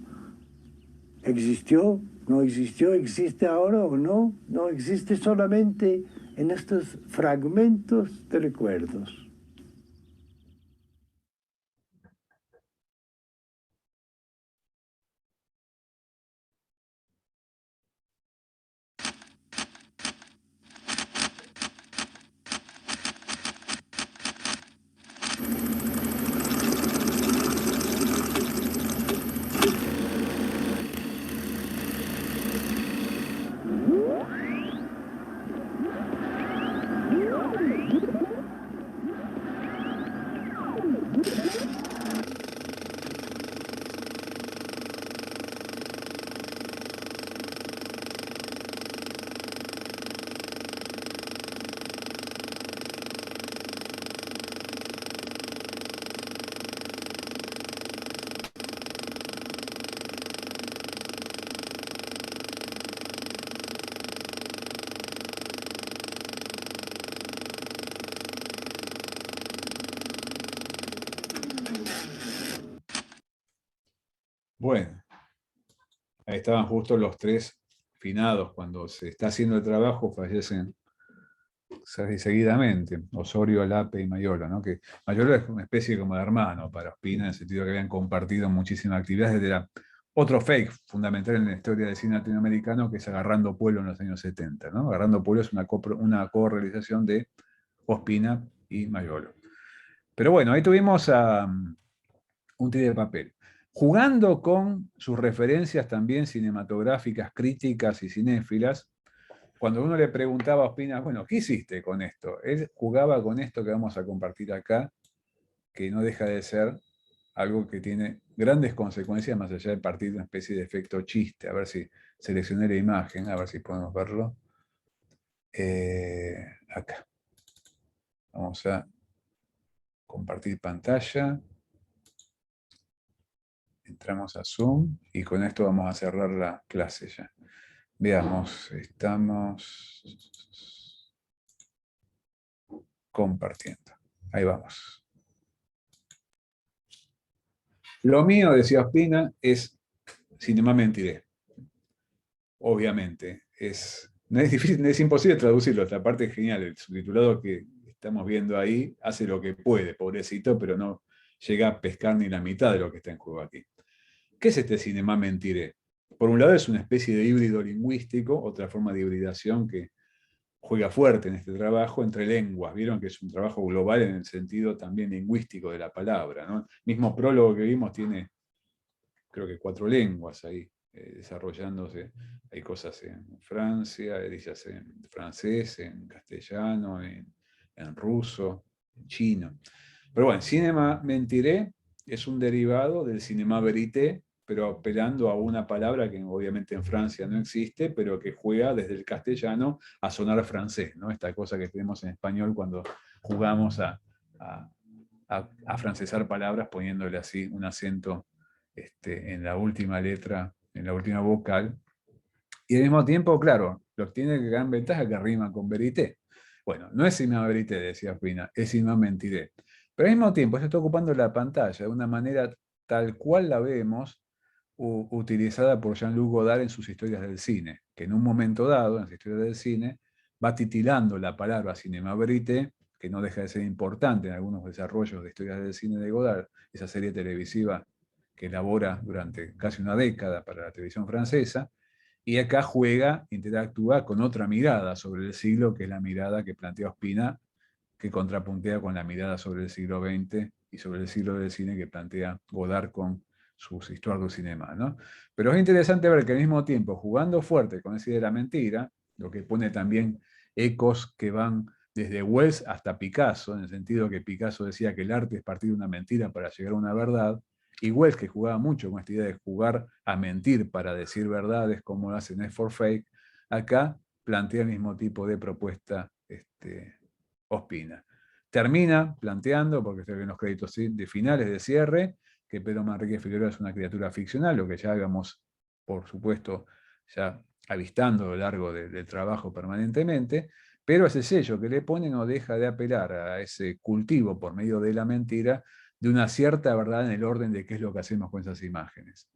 ¿Existió? ¿No existió? ¿Existe ahora o no? No, existe solamente en estos fragmentos de recuerdos. Bueno, ahí estaban justo los tres finados. Cuando se está haciendo el trabajo, fallecen seguidamente, Osorio, Lape y Mayolo, ¿no? Que Mayolo es una especie como de hermano para Ospina, en el sentido que habían compartido muchísimas actividades desde otro fake fundamental en la historia del cine latinoamericano, que es Agarrando Pueblo en los años 70, ¿no? Agarrando Pueblo es una co-realización de Ospina y Mayolo. Pero bueno, ahí tuvimos a Un Tigre de Papel, jugando con sus referencias también cinematográficas, críticas y cinéfilas. Cuando uno le preguntaba a Ospina, bueno, ¿qué hiciste con esto? Él jugaba con esto que vamos a compartir acá, que no deja de ser algo que tiene grandes consecuencias más allá de partir de una especie de efecto chiste. A ver si seleccioné la imagen, a ver si podemos verlo. Acá. Vamos a compartir pantalla. Entramos a Zoom y con esto vamos a cerrar la clase ya. Veamos, estamos compartiendo. Ahí vamos. Lo mío, decía Ospina, es Cinema Mentiré. Obviamente. No es difícil, es imposible traducirlo. Esta parte es genial. El subtitulado que estamos viendo ahí hace lo que puede, pobrecito, pero no llega a pescar ni la mitad de lo que está en juego aquí. ¿Qué es este Cinema Mentiré? Por un lado es una especie de híbrido lingüístico, otra forma de hibridación que juega fuerte en este trabajo entre lenguas. Vieron que es un trabajo global en el sentido también lingüístico de la palabra, ¿no? El mismo prólogo que vimos tiene, creo que 4 lenguas ahí desarrollándose. Hay cosas en Francia, dichas en francés, en castellano, en ruso, en chino. Pero bueno, Cinema Mentiré es un derivado del Cinema Verité, pero apelando a una palabra que obviamente en Francia no existe, pero que juega desde el castellano a sonar francés, ¿no? Esta cosa que tenemos en español cuando jugamos a francesar palabras poniéndole así un acento en la última letra, en la última vocal. Y al mismo tiempo, claro, lo tiene que gran ventaja que rima con verité. Bueno, no es Cinema Verité, decía Ospina, es Cinema Mentiré. Pero al mismo tiempo, se está ocupando la pantalla de una manera tal cual la vemos utilizada por Jean-Luc Godard en sus historias del cine, que en un momento dado, en las historias del cine, va titilando la palabra Cinema Verité, que no deja de ser importante en algunos desarrollos de historias del cine de Godard, esa serie televisiva que elabora durante casi una década para la televisión francesa, y acá juega, interactúa con otra mirada sobre el siglo, que es la mirada que plantea Ospina, que contrapuntea con la mirada sobre el siglo XX y sobre el siglo del cine que plantea Godard con sus Histoire du Cinéma, ¿no? Pero es interesante ver que al mismo tiempo, jugando fuerte con esa idea de la mentira, lo que pone también ecos que van desde Wells hasta Picasso, en el sentido que Picasso decía que el arte es partir de una mentira para llegar a una verdad, y Wells, que jugaba mucho con esta idea de jugar a mentir para decir verdades, como lo hace en F for Fake, acá plantea el mismo tipo de propuesta Ospina. Termina planteando, porque estoy en los créditos de finales de cierre, que Pedro Manrique Figueroa es una criatura ficcional, lo que ya habíamos, por supuesto, ya avistando a lo largo del trabajo permanentemente, pero ese sello que le pone no deja de apelar a ese cultivo por medio de la mentira de una cierta verdad en el orden de qué es lo que hacemos con esas imágenes.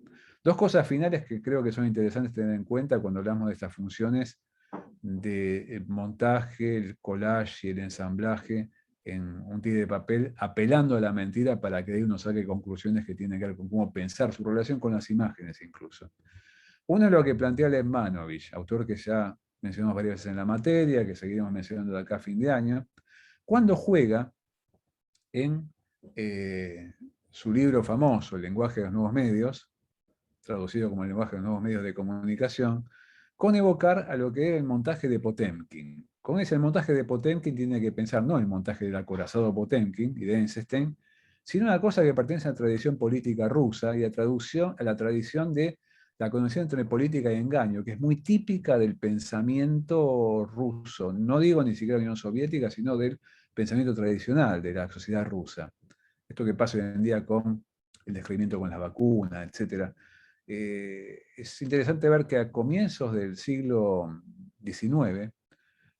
Dos cosas finales que creo que son interesantes tener en cuenta cuando hablamos de estas funciones de montaje, el collage y el ensamblaje en Un Tigre de Papel, apelando a la mentira para que de ahí uno saque conclusiones que tienen que ver con cómo pensar su relación con las imágenes incluso. Uno es lo que plantea Lemmanovich, autor que ya mencionamos varias veces en la materia, que seguiremos mencionando de acá a fin de año, cuando juega en su libro famoso, El lenguaje de los nuevos medios, traducido como El lenguaje de los nuevos medios de comunicación, con evocar a lo que era el montaje de Potemkin. Con ese montaje de Potemkin tiene que pensar no el montaje del acorazado Potemkin y de Eisenstein, sino una cosa que pertenece a la tradición política rusa y a la tradición de la conexión entre política y engaño, que es muy típica del pensamiento ruso. No digo ni siquiera de la Unión Soviética, sino del pensamiento tradicional de la sociedad rusa. Esto que pasa hoy en día con el descubrimiento con las vacunas, etc. Es interesante ver que a comienzos del siglo XIX,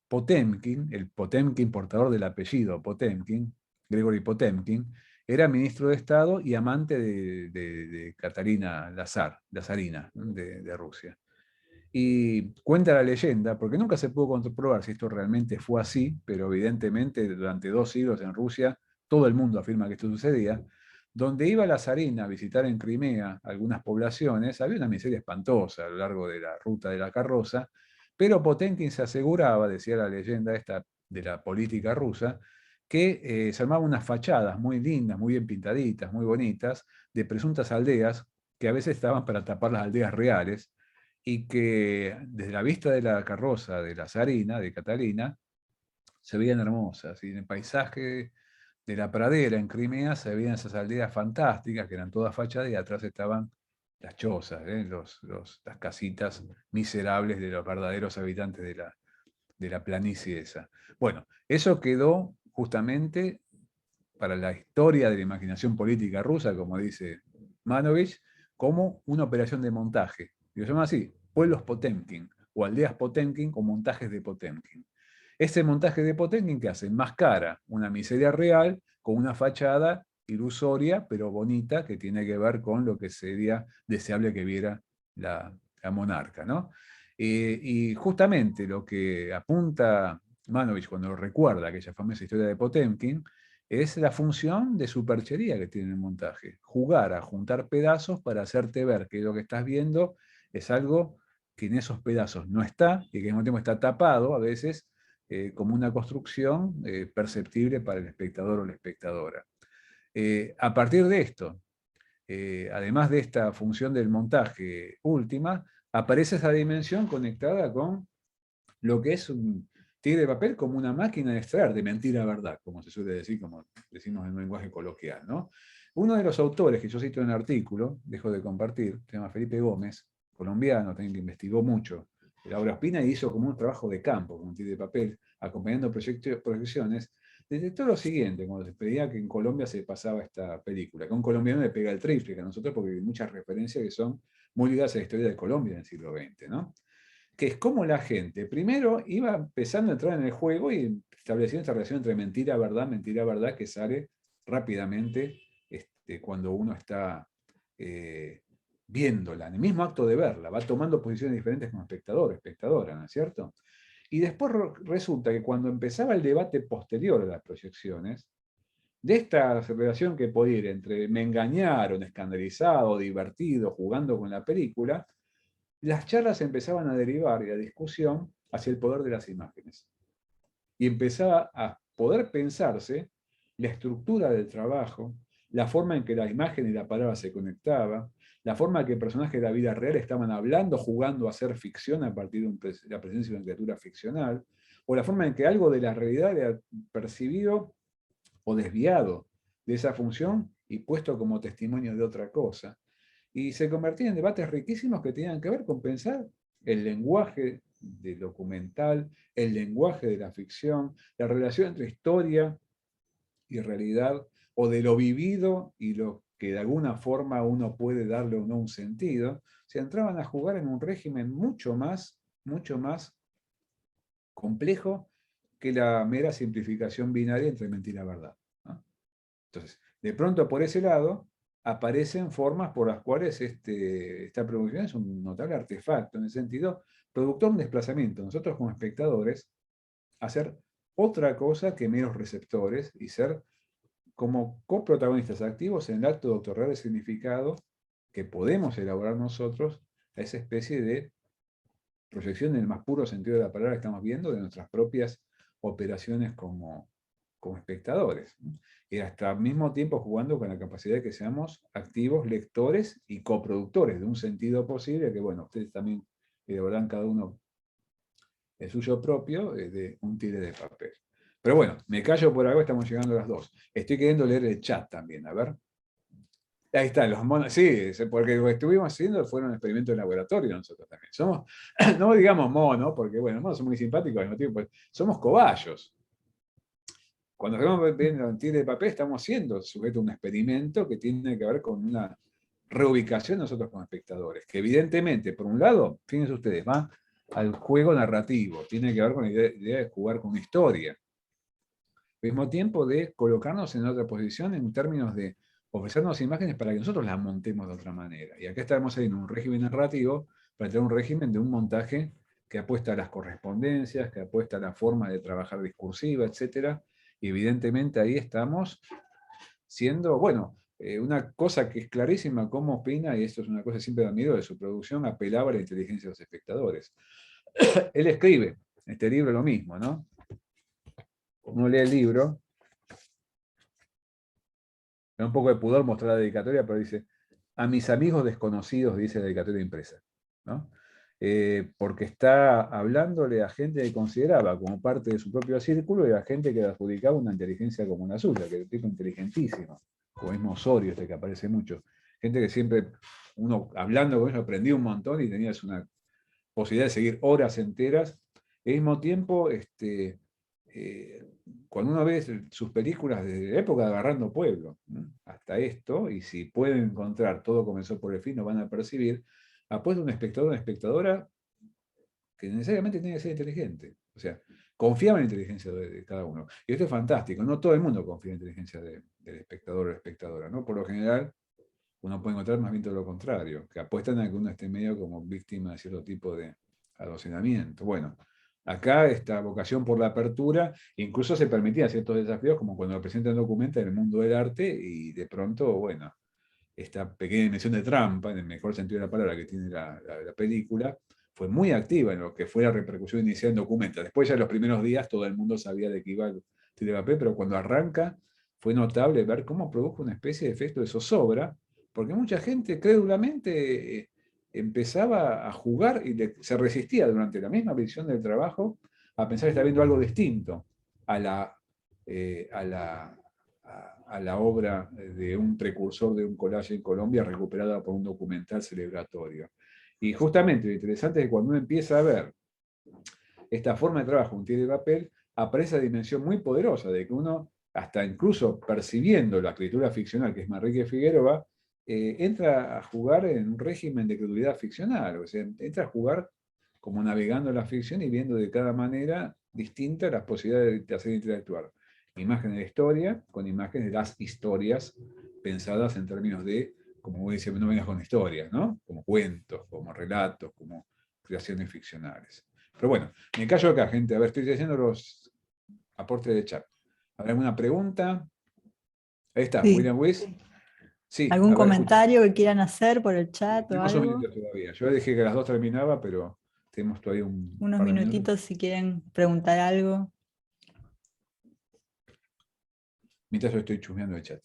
Potemkin, el Potemkin portador del apellido Potemkin, Gregory Potemkin, era ministro de Estado y amante de Katarina Lazarina, de Rusia. Y cuenta la leyenda, porque nunca se pudo comprobar si esto realmente fue así, pero evidentemente durante 2 siglos en Rusia todo el mundo afirma que esto sucedía. Donde iba la zarina a visitar en Crimea algunas poblaciones, había una miseria espantosa a lo largo de la ruta de la carroza, pero Potemkin se aseguraba, decía la leyenda esta de la política rusa, que se armaban unas fachadas muy lindas, muy bien pintaditas, muy bonitas, de presuntas aldeas, que a veces estaban para tapar las aldeas reales, y que desde la vista de la carroza de la zarina, de Catalina, se veían hermosas, y en el paisaje de la pradera en Crimea se veían esas aldeas fantásticas, que eran todas fachadas, y atrás estaban las chozas, las casitas miserables de los verdaderos habitantes de la planicie esa. Bueno, eso quedó justamente para la historia de la imaginación política rusa, como dice Manovich, como una operación de montaje. Y lo llaman así, pueblos Potemkin, o aldeas Potemkin, o montajes de Potemkin. Ese montaje de Potemkin que hace enmascara una miseria real con una fachada ilusoria, pero bonita, que tiene que ver con lo que sería deseable que viera la monarca, ¿no? Y justamente lo que apunta Manovich cuando lo recuerda, aquella famosa historia de Potemkin, es la función de superchería que tiene el montaje. Jugar a juntar pedazos para hacerte ver que lo que estás viendo es algo que en esos pedazos no está, y que al mismo tiempo está tapado a veces como una construcción perceptible para el espectador o la espectadora. A partir de esto, además de esta función del montaje última, aparece esa dimensión conectada con lo que es un tigre de papel como una máquina de extraer de mentira a verdad, como se suele decir, como decimos en un lenguaje coloquial, ¿no? Uno de los autores que yo cito en el artículo, dejo de compartir, se llama Felipe Gómez, colombiano, también que investigó mucho Laura Ospina y hizo como un trabajo de campo con un tigre de papel, acompañando proyecciones, detectó lo siguiente, cuando se pedía que en Colombia se pasaba esta película, que a un colombiano le pega el triple que a nosotros, porque hay muchas referencias que son muy ligadas a la historia de Colombia en el siglo XX, ¿no? Que es como la gente primero iba empezando a entrar en el juego y estableciendo esta relación entre mentira, verdad, que sale rápidamente cuando uno está viéndola, en el mismo acto de verla, va tomando posiciones diferentes como espectador, espectadora, ¿no es cierto? Y después resulta que cuando empezaba el debate posterior a las proyecciones, de esta relación que podía ir entre me engañaron, escandalizado, divertido, jugando con la película, las charlas empezaban a derivar y la discusión hacia el poder de las imágenes. Y empezaba a poder pensarse la estructura del trabajo, la forma en que la imagen y la palabra se conectaban, la forma en que personajes de la vida real estaban hablando, jugando a hacer ficción a partir de la presencia de una criatura ficcional, o la forma en que algo de la realidad era percibido o desviado de esa función y puesto como testimonio de otra cosa. Y se convertían en debates riquísimos que tenían que ver con pensar el lenguaje del documental, el lenguaje de la ficción, la relación entre historia y realidad, o de lo vivido y lo que de alguna forma uno puede darle o no un sentido. Se entraban a jugar en un régimen mucho más complejo que la mera simplificación binaria entre mentira y verdad, ¿no? Entonces, de pronto por ese lado, aparecen formas por las cuales esta producción es un notable artefacto, en el sentido, productor de un desplazamiento. Nosotros como espectadores, hacer otra cosa que meros receptores y ser como coprotagonistas activos en el acto de otorgar el significado que podemos elaborar nosotros a esa especie de proyección en el más puro sentido de la palabra que estamos viendo de nuestras propias operaciones como espectadores, ¿no? Y hasta al mismo tiempo jugando con la capacidad de que seamos activos lectores y coproductores de un sentido posible, que bueno, ustedes también elaboran cada uno el suyo propio, de un tigre de papel. Pero bueno, me callo por algo, estamos llegando a las 2. Estoy queriendo leer el chat también, a ver. Ahí están los monos, sí, porque lo que estuvimos haciendo fueron experimentos de laboratorio nosotros también. Somos, no digamos monos, porque bueno, los monos son muy simpáticos al mismo tiempo, somos cobayos. Cuando estamos viendo el tigre de papel, estamos siendo sujetos a un experimento que tiene que ver con una reubicación de nosotros como espectadores, que evidentemente, por un lado, fíjense ustedes, va al juego narrativo, tiene que ver con la idea de jugar con una historia. mismo tiempo de colocarnos en otra posición en términos de ofrecernos imágenes para que nosotros las montemos de otra manera. Y acá estamos en un régimen narrativo para tener un régimen de un montaje que apuesta a las correspondencias, que apuesta a la forma de trabajar discursiva, etc. Y evidentemente ahí estamos siendo, bueno, una cosa que es clarísima, cómo Pina, y esto es una cosa que siempre da miedo de su producción, apelaba a la inteligencia de los espectadores. Él escribe, este libro lo mismo, ¿no? Uno lee el libro, da un poco de pudor mostrar la dedicatoria, pero dice, a mis amigos desconocidos, dice la dedicatoria impresa, ¿no? Porque está hablándole a gente que consideraba como parte de su propio círculo y a gente que le adjudicaba una inteligencia como la suya, que es un tipo inteligentísimo, como mismo Osorio, este que aparece mucho. Gente que siempre, uno hablando con ellos, aprendía un montón y tenías una posibilidad de seguir horas enteras. Y al mismo tiempo, cuando uno ve sus películas desde la época de Agarrando Pueblo, ¿no? Hasta esto, y si pueden encontrar Todo comenzó por el fin, lo van a percibir, apuesta un espectador o una espectadora que necesariamente tiene que ser inteligente. O sea, confiaba en la inteligencia de cada uno. Y esto es fantástico. No todo el mundo confía en la inteligencia del espectador o la espectadora, ¿no? Por lo general, uno puede encontrar más bien todo lo contrario, que apuestan a que uno esté medio como víctima de cierto tipo de adoctrinamiento. Bueno, acá esta vocación por la apertura, incluso se permitían ciertos desafíos, como cuando el presidente documenta en el mundo del arte, y de pronto, bueno, esta pequeña dimensión de trampa, en el mejor sentido de la palabra que tiene la película, fue muy activa en lo que fue la repercusión inicial en Documenta. Después ya en los primeros días todo el mundo sabía de qué iba el papel, pero cuando arranca fue notable ver cómo produjo una especie de efecto de zozobra, porque mucha gente crédulamente empezaba a jugar y se resistía durante la misma visión del trabajo a pensar que está viendo algo distinto a la obra de un precursor de un collage en Colombia recuperada por un documental celebratorio. Y justamente lo interesante es que cuando uno empieza a ver esta forma de trabajo, un tire de papel, aparece la dimensión muy poderosa de que uno, hasta incluso percibiendo la escritura ficcional, que es Manrique Figueroa, entra a jugar en un régimen de credulidad ficcional, o sea, entra a jugar como navegando la ficción y viendo de cada manera distinta las posibilidades de hacer interactuar imágenes de historia con imágenes de las historias pensadas en términos de, como vos decís, no vengas con historias, ¿no? Como cuentos, como relatos, como creaciones ficcionales. Pero bueno, en el caso de acá, gente, a ver, estoy haciendo los aportes de chat. ¿Habrá alguna pregunta? Ahí está, Sí. William Weiss. Sí, ¿Algún a ver, comentario que quieran hacer por el chat o tenemos un algo? minutito todavía. Yo dije que a las 2 terminaba, pero tenemos todavía Unos par de minutitos si quieren preguntar algo. Mientras yo estoy chusmeando el chat.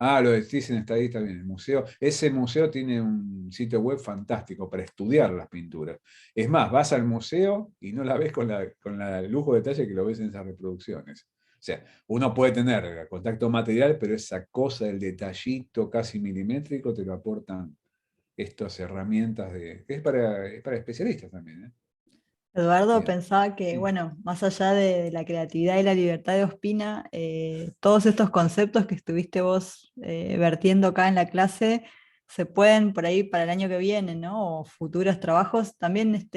Ah, lo de Thyssen está ahí, está bien. El museo, ese museo tiene un sitio web fantástico para estudiar las pinturas. Es más, vas al museo y no la ves con el lujo de detalle que lo ves en esas reproducciones. O sea, uno puede tener contacto material, pero esa cosa, el detallito casi milimétrico, te lo aportan estas herramientas que es para especialistas también, ¿eh? Eduardo, Bien. pensaba que, Sí. bueno, más allá de la creatividad y la libertad de Ospina, todos estos conceptos que estuviste vos vertiendo acá en la clase se pueden por ahí para el año que viene, ¿no? O futuros trabajos también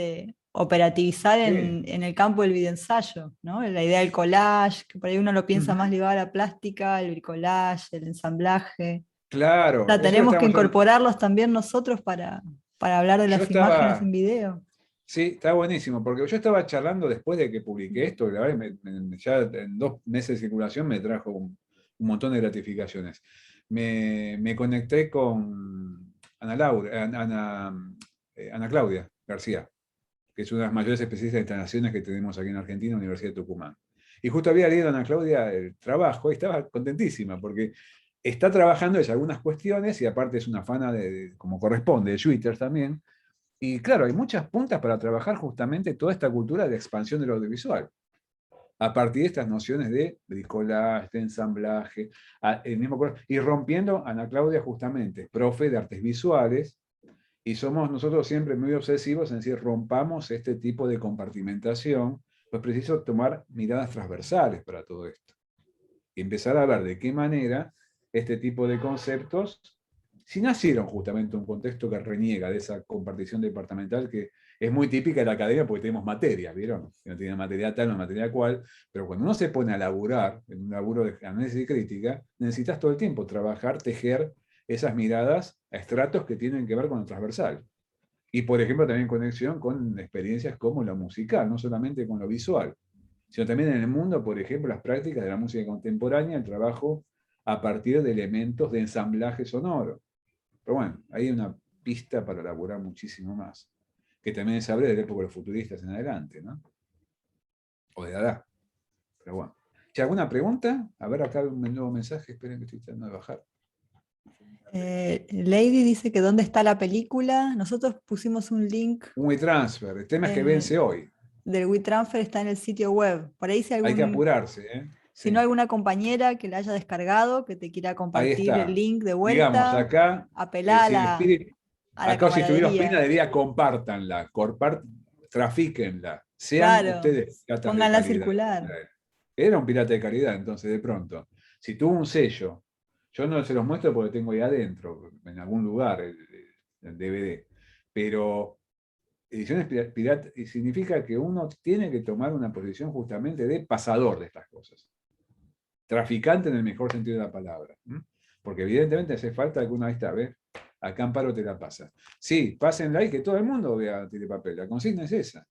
operativizar en el campo del videoensayo, ¿no? La idea del collage, que por ahí uno lo piensa más ligado a la plástica, el bricolage, el ensamblaje. Claro, O sea, eso lo tenemos que estamos hablando. incorporarlos también nosotros para hablar de Yo las imágenes estaba, en video. Sí, está buenísimo, porque yo estaba charlando después de que publiqué esto, y la verdad ya en 2 meses de circulación me trajo un montón de gratificaciones. Me conecté con Ana Claudia García, que es una de las mayores especialistas de instalaciones que tenemos aquí en Argentina, Universidad de Tucumán. Y justo había leído a Ana Claudia el trabajo y estaba contentísima, porque está trabajando ella algunas cuestiones y aparte es una fana como corresponde, de Twitter también. Y claro, hay muchas puntas para trabajar justamente toda esta cultura de expansión del audiovisual. A partir de estas nociones de bricolage, de ensamblaje, y rompiendo, Ana Claudia justamente, profe de artes visuales, y somos nosotros siempre muy obsesivos en decir, rompamos este tipo de compartimentación, pues es preciso tomar miradas transversales para todo esto. Y empezar a ver de qué manera este tipo de conceptos si nacieron justamente en un contexto que reniega de esa compartición departamental que Es muy típica de la academia porque tenemos materias, ¿vieron? Que no tiene materia tal, no materia cual, pero cuando uno se pone a laburar, en un laburo de análisis y crítica, necesitas todo el tiempo trabajar, tejer esas miradas a estratos que tienen que ver con lo transversal. Y, por ejemplo, también conexión con experiencias como la musical, no solamente con lo visual, sino también en el mundo, por ejemplo, las prácticas de la música contemporánea, el trabajo a partir de elementos de ensamblaje sonoro. Pero bueno, hay una pista para elaborar muchísimo más, que también se abre de la época de los futuristas en adelante, ¿no? O de Dada. Pero bueno. ¿Alguna pregunta? A ver, acá un nuevo mensaje, esperen que estoy tratando de bajar. Lady dice que dónde está la película. Nosotros pusimos un link. Un WeTransfer, el tema es que vence hoy. Del WeTransfer está en el sitio web. Por ahí si algún, hay que apurarse, ¿eh? Si no, alguna compañera que la haya descargado, que te quiera compartir el link de vuelta. Digamos, acá, apelar a la acá si estuviera Ospina, diría compártanla, trafíquenla, sean ustedes piratas pónganla de calidad. Circular. Era un pirata de calidad, entonces de pronto. Si tuvo un sello, yo no se los muestro porque tengo ahí adentro, en algún lugar, el DVD, pero ediciones pirata significa que uno tiene que tomar una posición justamente de pasador de estas cosas. Traficante en el mejor sentido de la palabra. Porque evidentemente hace falta alguna vez, ¿ves? Acá Amparo te la pasa. Sí, pásenla y que todo el mundo vea Telepapel. La consigna es esa.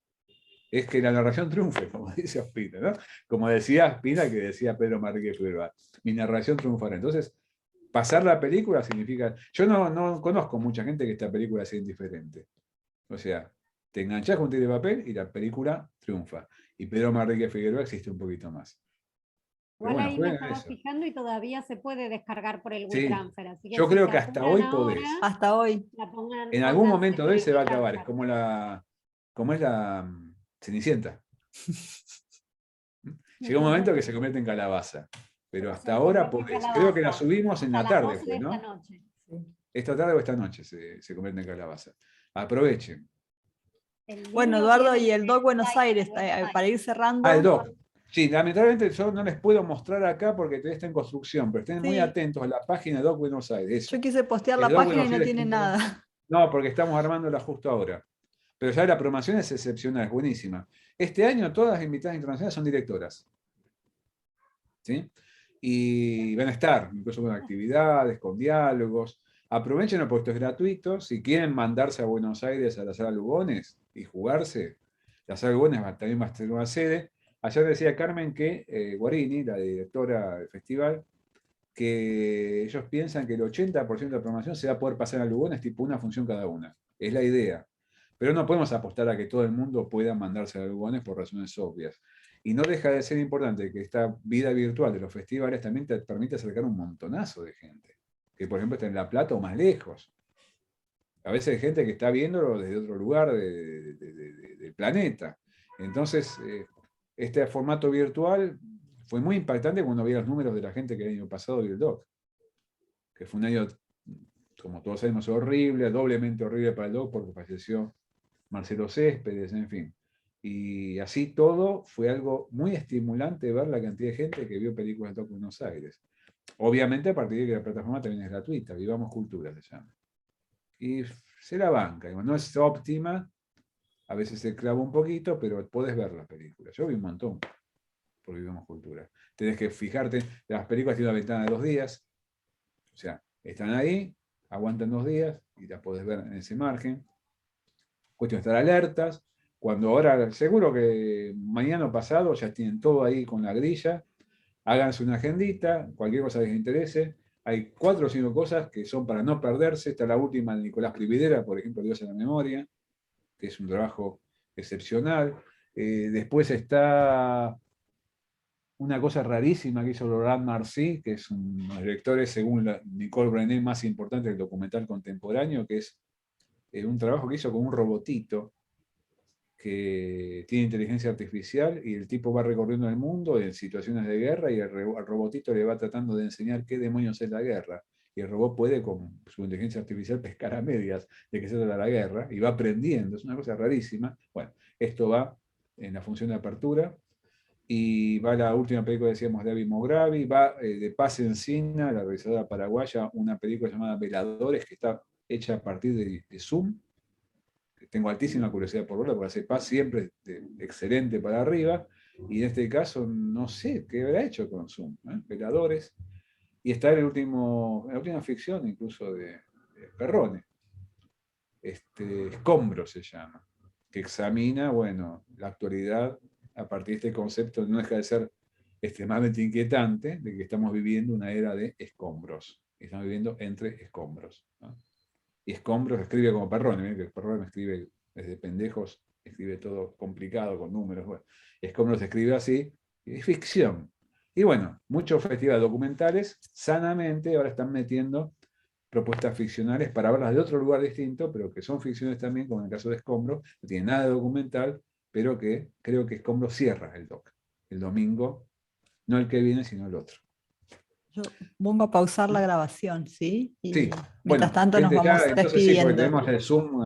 Es que la narración triunfe, como dice Ospina, ¿no? Como decía Ospina, que decía Pedro Manrique Figueroa. Mi narración triunfará. Entonces, pasar la película significa... Yo no conozco mucha gente que esta película sea indiferente. O sea, te enganchás con Telepapel y la película triunfa. Y Pedro Manrique Figueroa existe un poquito más. Igual ahí me estaba fijando y todavía se puede descargar por el WeTransfer. Así que yo creo que hasta hoy podés. Hasta hoy. En algún momento de hoy se va a acabar. Es como es la Cenicienta. Llega un momento que se convierte en calabaza. Pero hasta ahora podés. Creo que la subimos en la tarde, ¿no? Esta tarde o esta noche se convierte en calabaza. Aprovechen. Bueno, Eduardo, y el Doc Buenos Aires, para ir cerrando. El Doc. Sí, lamentablemente yo no les puedo mostrar acá porque todavía está en construcción, pero estén muy atentos a la página de Doc Buenos Aires. Eso. Yo quise postear la página y no tiene nada. No, porque estamos armándola justo ahora. Pero ya la programación es excepcional, es buenísima. Este año todas las invitadas internacionales son directoras. ¿Sí? Y van a estar, incluso con actividades, con diálogos. Aprovechenlo porque esto es gratuito. Si quieren mandarse a Buenos Aires a la Sala Lugones y jugarse, la Sala Lugones también va a tener una sede. Ayer decía Carmen que Guarini, la directora del festival, que ellos piensan que el 80% de la programación se va a poder pasar a Lugones, tipo una función cada una. Es la idea. Pero no podemos apostar a que todo el mundo pueda mandarse a Lugones por razones obvias. Y no deja de ser importante que esta vida virtual de los festivales también te permite acercar un montonazo de gente. Que por ejemplo está en La Plata o más lejos. A veces hay gente que está viéndolo desde otro lugar del planeta. Entonces... este formato virtual fue muy impactante cuando vi los números de la gente que el año pasado vio el Doc. Que fue un año, como todos sabemos, horrible, doblemente horrible para el Doc porque falleció Marcelo Céspedes, en fin. Y así todo fue algo muy estimulante ver la cantidad de gente que vio películas de Doc Buenos Aires. Obviamente a partir de que la plataforma también es gratuita, Vivamos Cultura se llama. Y se la banca, no es óptima. A veces se clava un poquito, pero podés ver las películas. Yo vi un montón por Vivamos Cultura. Tenés que fijarte, las películas tienen una ventana de 2 días. O sea, están ahí, aguantan 2 días y las podés ver en ese margen. Cuestión de estar alertas. Cuando ahora, seguro que mañana o pasado ya tienen todo ahí con la grilla. Háganse una agendita, cualquier cosa que les interese. Hay 4 o 5 cosas que son para no perderse. Está la última de Nicolás Prividera, por ejemplo, Dios en la memoria, que es un trabajo excepcional. Después está una cosa rarísima que hizo Laurent Marcy, que es uno de los directores, según Nicole Brené, más importante del documental contemporáneo, que es un trabajo que hizo con un robotito que tiene inteligencia artificial y el tipo va recorriendo el mundo en situaciones de guerra y al robotito le va tratando de enseñar qué demonios es la guerra. Y el robot puede, con su inteligencia artificial, pescar a medias de que se trata la guerra, y va aprendiendo. Es una cosa rarísima. Bueno, esto va en la función de apertura, y va la última película que decíamos de Avi Mogravi, va de Paz Encina, la realizadora paraguaya, una película llamada Veladores, que está hecha a partir de Zoom, tengo altísima curiosidad por verla, porque hace paz siempre excelente para arriba, y en este caso no sé qué habrá hecho con Zoom, Veladores, y está en la última ficción incluso de Perrone, Escombros se llama, que examina, bueno, la actualidad a partir de este concepto, no deja de ser extremadamente inquietante, de que estamos viviendo una era de escombros, estamos viviendo entre escombros, ¿no? Y Escombros escribe como Perrone, que Perrone escribe desde pendejos, escribe todo complicado con números. Bueno, Escombros escribe así, es ficción. Y bueno, muchos festivales documentales sanamente ahora están metiendo propuestas ficcionales para verlas de otro lugar distinto, pero que son ficciones también, como en el caso de Escombros, no tiene nada de documental, pero que creo que Escombros cierra el doc. El domingo, no el que viene, sino el otro. Yo pongo a pausar la grabación, ¿sí? Y sí. mientras tanto nos gente, vamos entonces sí, porque despidiendo. tenemos el Zoom